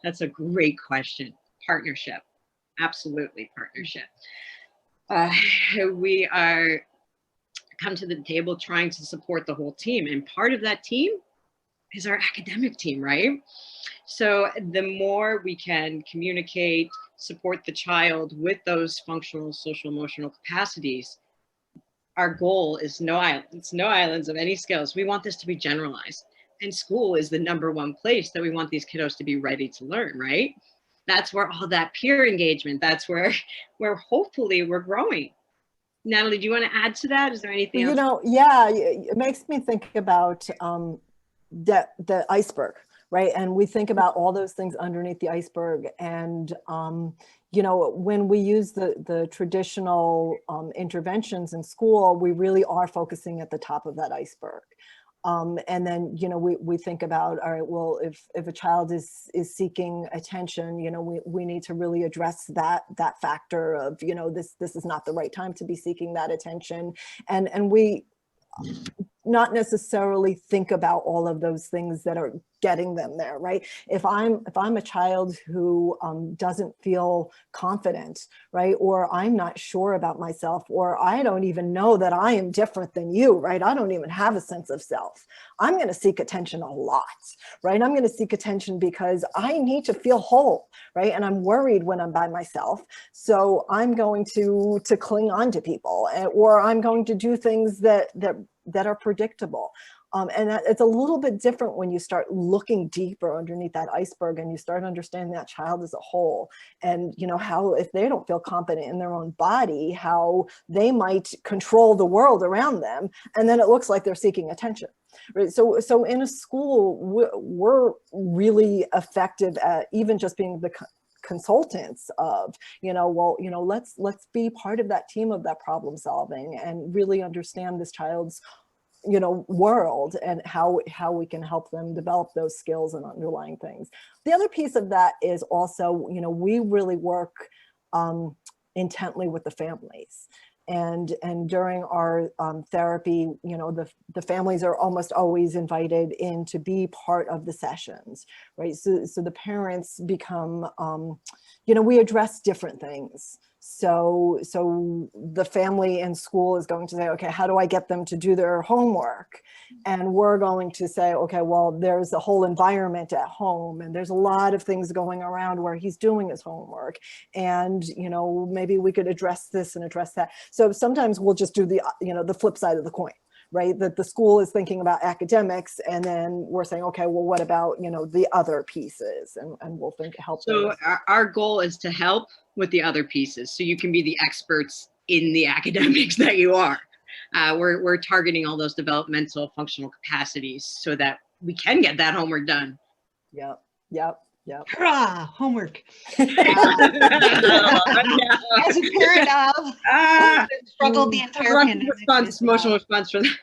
That's a great question. Partnership. Absolutely partnership. We are come to the table trying to support the whole team. And part of that team is our academic team, right? So the more we can communicate, support the child with those functional, social, emotional capacities, our goal is no islands of any skills. We want this to be generalized. And school is the #1 place that we want these kiddos to be ready to learn, right? That's where all that peer engagement, that's where hopefully we're growing. Natalie, do you want to add to that? Is there anything else? It makes me think about the iceberg, right? And we think about all those things underneath the iceberg. And, when we use the traditional interventions in school, we really are focusing at the top of that iceberg. And then, we think about, all right, well, if a child is seeking attention, we need to really address that factor of, this is not the right time to be seeking that attention. And we not necessarily think about all of those things that are getting them there, right? If I'm a child who doesn't feel confident, right? Or I'm not sure about myself, or I don't even know that I am different than you, right? I don't even have a sense of self. I'm going to seek attention a lot, right? I'm going to seek attention because I need to feel whole, right? And I'm worried when I'm by myself. So I'm going to cling on to people, or I'm going to do things that are predictable. And it's a little bit different when you start looking deeper underneath that iceberg and you start understanding that child as a whole, and how, if they don't feel confident in their own body, how they might control the world around them, and then it looks like they're seeking attention. Right? So in a school, we're really effective at even just being the consultants of, let's be part of that team of that problem solving and really understand this child's world and how we can help them develop those skills and underlying things. The other piece of that is also, we really work intently with the families. And during our therapy, the families are almost always invited in to be part of the sessions, right? So the parents become, we address different things. So the family in school is going to say, okay, how do I get them to do their homework? And we're going to say, okay, well, there's a whole environment at home, and there's a lot of things going around where he's doing his homework. And, maybe we could address this and address that. So sometimes we'll just do the flip side of the coin, right? That the school is thinking about academics, and then we're saying, okay, well, what about, the other pieces? And we'll help. So our goal is to help with the other pieces, so you can be the experts in the academics that you are. We're targeting all those developmental functional capacities so that we can get that homework done. Yep. Hurrah, homework. No. As a parent of, struggled the entire pandemic. Emotional response for that.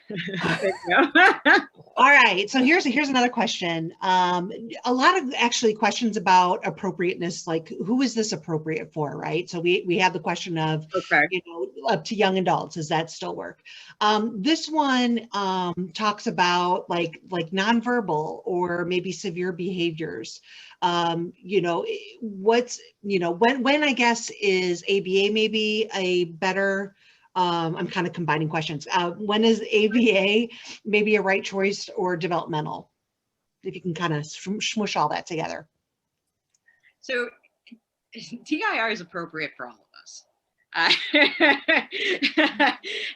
All right, so here's another question. A lot of actually questions about appropriateness, like who is this appropriate for, right? So we have the question of, Okay. you know, up to young adults, does that still work? This one talks about like nonverbal or maybe severe behaviors. You know, what's, you know, when I guess is ABA maybe a better, I'm kind of combining questions. When is ABA maybe a right choice or developmental? If you can kind of smush all that together. So DIR is appropriate for all of us.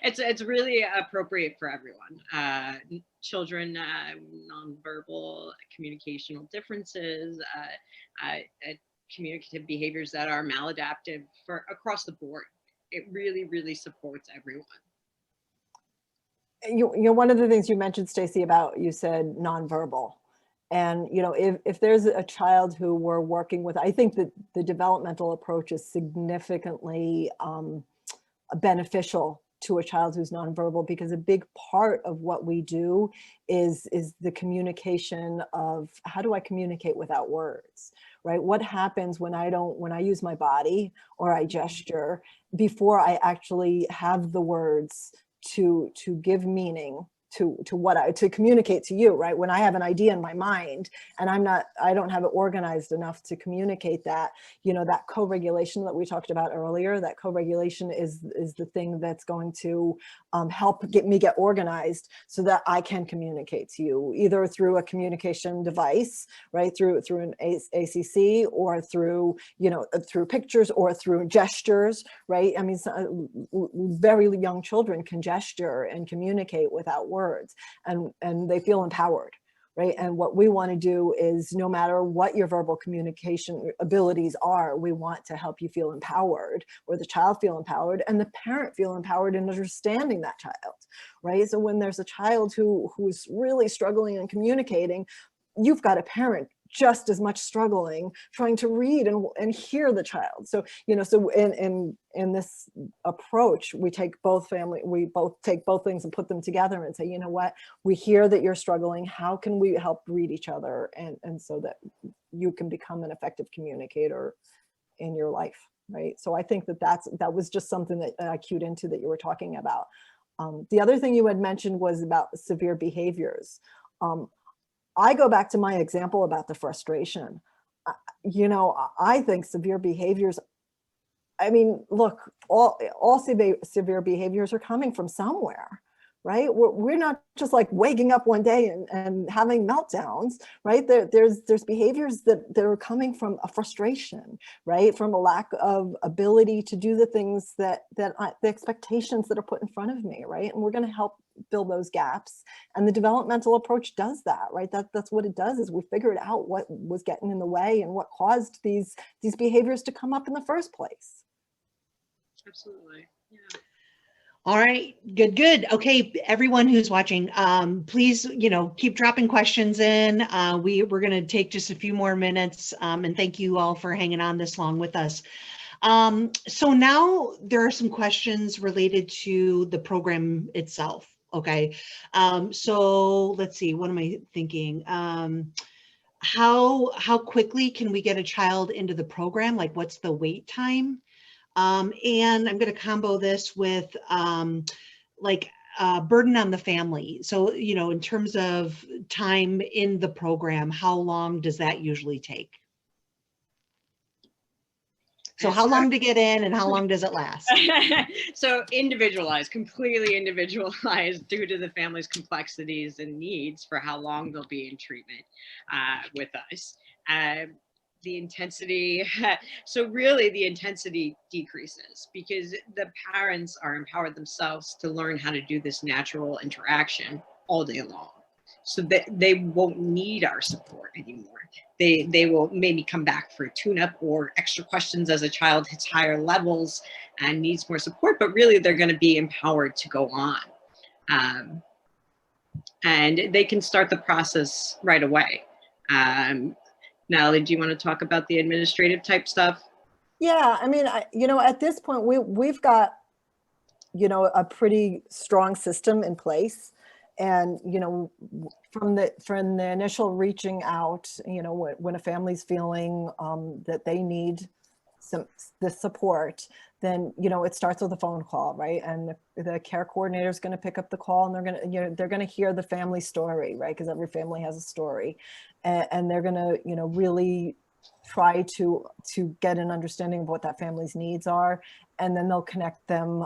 It's really appropriate for everyone. Children, nonverbal communicational differences, communicative behaviors that are maladaptive for across the board. It really, really supports everyone. You know, one of the things you mentioned, Stacy, about, you said nonverbal. And, you know, if there's a child who we're working with, I think that the developmental approach is significantly beneficial to a child who's nonverbal, because a big part of what we do is the communication of, how do I communicate without words, right? What happens when I use my body or I gesture before I actually have the words to give meaning to what to communicate to you, right? When I have an idea in my mind and I don't have it organized enough to communicate that, you know, that co-regulation that we talked about earlier, that co-regulation is the thing that's going to help me get organized so that I can communicate to you, either through a communication device, right? Through an ACC, or through, you know, through pictures or through gestures, right? I mean, very young children can gesture and communicate without words, and they feel empowered, right? And what we want to do is, no matter what your verbal communication abilities are, we want to help you feel empowered, or the child feel empowered, and the parent feel empowered in understanding that child, right? So when there's a child who's really struggling in communicating, you've got a parent just as much struggling trying to read and hear the child. So, you know, so in this approach, we take both take both things and put them together and say, you know what, we hear that you're struggling. How can we help read each other? And so that you can become an effective communicator in your life, right? So I think that was just something that I cued into that you were talking about. The other thing you had mentioned was about severe behaviors. I go back to my example about the frustration. You know, I think severe behaviors, I mean, look, all severe behaviors are coming from somewhere, right? We're not just like waking up one day and having meltdowns, right? There's behaviors that are coming from a frustration, right? From a lack of ability to do the things the expectations that are put in front of me, right? And we're going to help fill those gaps. And the developmental approach does that, right? That's what it does, is we figured out what was getting in the way and what caused these behaviors to come up in the first place. Absolutely. Yeah. All right, good. Okay, everyone who's watching, please, you know, keep dropping questions in. We're going to take just a few more minutes, and thank you all for hanging on this long with us. So now there are some questions related to the program itself. Okay, so let's see, what am I thinking? How quickly can we get a child into the program? Like, what's the wait time? And I'm going to combo this with burden on the family. So, you know, in terms of time in the program, how long does that usually take? So how long to get in and how long does it last? So individualized, completely individualized due to the family's complexities and needs for how long they'll be in treatment with us. The intensity, so really the intensity decreases because the parents are empowered themselves to learn how to do this natural interaction all day long. So that they won't need our support anymore. They will maybe come back for a tune-up or extra questions as a child hits higher levels and needs more support, but really they're going to be empowered to go on. And they can start the process right away. Natalie, do you want to talk about the administrative type stuff? Yeah, I mean, you know, at this point, we've got, you know, a pretty strong system in place. And, you know, from the initial reaching out, you know, when a family's feeling that they need the support, then, you know, it starts with a phone call, right? And the care coordinator is going to pick up the call, and they're going to hear the family story, right? Because every family has a story, and they're going to, you know, really try to get an understanding of what that family's needs are, and then they'll connect them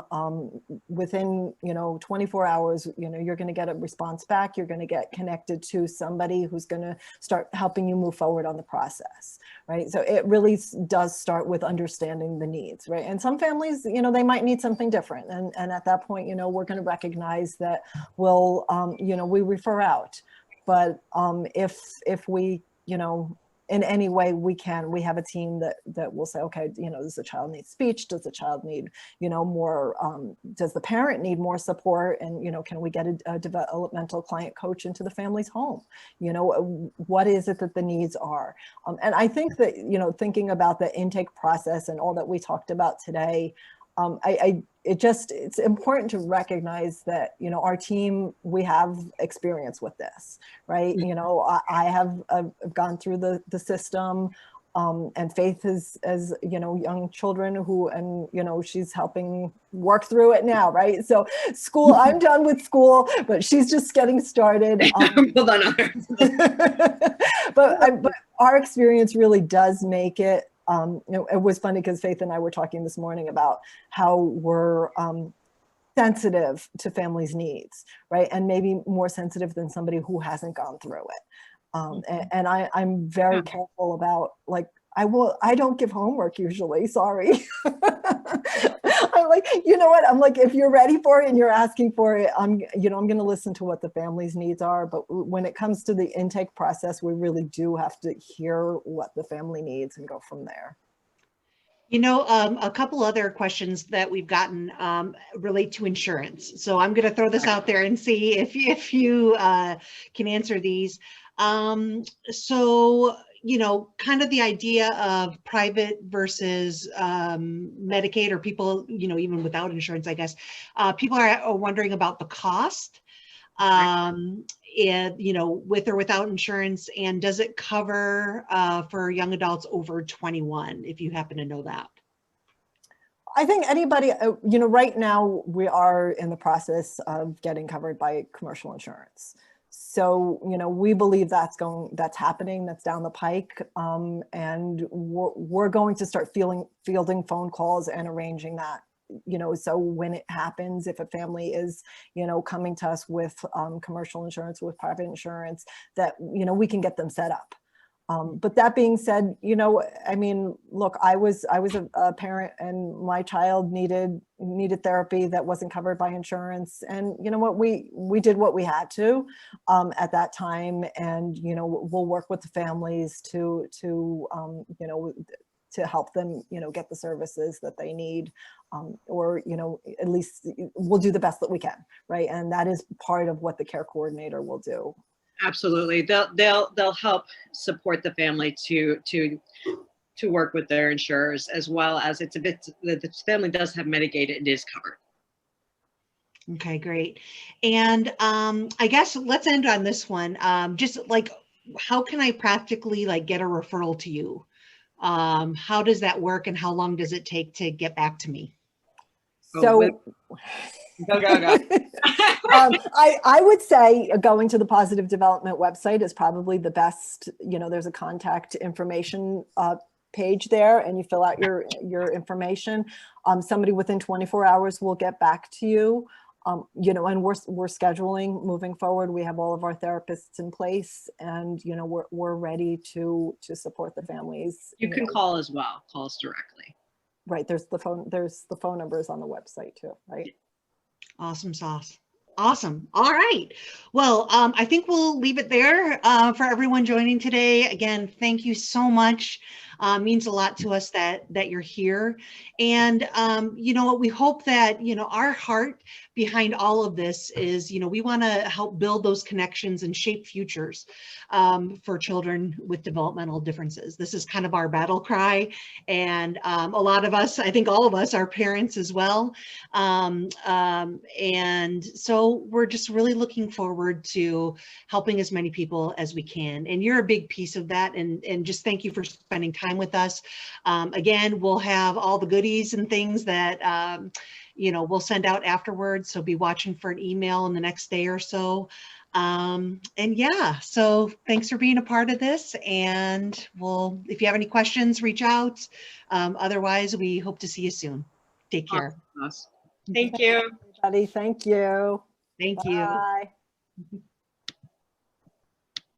within, you know, 24 hours. You know, you're going to get a response back. You're going to get connected to somebody who's going to start helping you move forward on the process, right? So it really does start with understanding the needs, right? And some families, you know, they might need something different, and at that point, you know, we're going to recognize that we'll, you know, we refer out. But if we, you know, in any way we have a team that will say, okay, you know, does the child need speech? Does the child need, you know, more, does the parent need more support? And, you know, can we get a developmental client coach into the family's home? You know, what is it that the needs are? And I think that, you know, thinking about the intake process and all that we talked about today, it's important to recognize that, you know, our team, we have experience with this, right? You know, I have gone through the system, and Faith has, you know, young children and, you know, she's helping work through it now, right? So school, I'm done with school, but she's just getting started. Hold on. But our experience really does make it, you know, it was funny because Faith and I were talking this morning about how we're sensitive to families' needs, right? And maybe more sensitive than somebody who hasn't gone through it. And I'm very careful about, like, I don't give homework usually, sorry. I'm like, you know what? I'm like, if you're ready for it and you're asking for it, I'm going to listen to what the family's needs are. But when it comes to the intake process, we really do have to hear what the family needs and go from there. You know, a couple other questions that we've gotten relate to insurance. So I'm going to throw this out there and see if you can answer these. So, you know, kind of the idea of private versus Medicaid, or people, you know, even without insurance, I guess, people are wondering about the cost, and, you know, with or without insurance, and does it cover for young adults over 21, if you happen to know that? I think anybody, you know, right now we are in the process of getting covered by commercial insurance. So, you know, we believe that's happening, that's down the pike. And we're going to start fielding phone calls and arranging that, you know, so when it happens, if a family is, you know, coming to us with commercial insurance, with private insurance, that, you know, we can get them set up. But that being said, you know, I mean, look, I was a parent, and my child needed therapy that wasn't covered by insurance. And you know what, we did what we had to at that time. And, you know, we'll work with the families to you know, to help them, you know, get the services that they need, or, you know, at least we'll do the best that we can, right? And that is part of what the care coordinator will do. Absolutely. They'll help support the family to work with their insurers, as well as it's a bit, the family does have Medicaid, it is covered. Okay, great. And I guess let's end on this one. Just like, how can I practically like get a referral to you? How does that work, and how long does it take to get back to me? So go. I would say going to the Positive Development website is probably the best. You know, there's a contact information page there, and you fill out your information. Somebody within 24 hours will get back to you. You know, and we're scheduling moving forward. We have all of our therapists in place, and, you know, we're ready to support the families. You can call as well. Call us directly. Right. There's the phone numbers on the website too, right? Awesome sauce. Awesome. All right. Well, I think we'll leave it there for everyone joining today. Again, thank you so much. Means a lot to us that you're here. And you know what, we hope that, you know, our heart behind all of this is, you know, we want to help build those connections and shape futures for children with developmental differences. This is kind of our battle cry. And a lot of us, I think all of us, are parents as well. And so so we're just really looking forward to helping as many people as we can. And you're a big piece of that. And just thank you for spending time with us. Again, we'll have all the goodies and things that, you know, we'll send out afterwards. So be watching for an email in the next day or so. And yeah, so thanks for being a part of this. And if you have any questions, reach out. Otherwise, we hope to see you soon. Take care. Awesome. Thank you. Everybody, thank you. Thank you. Bye.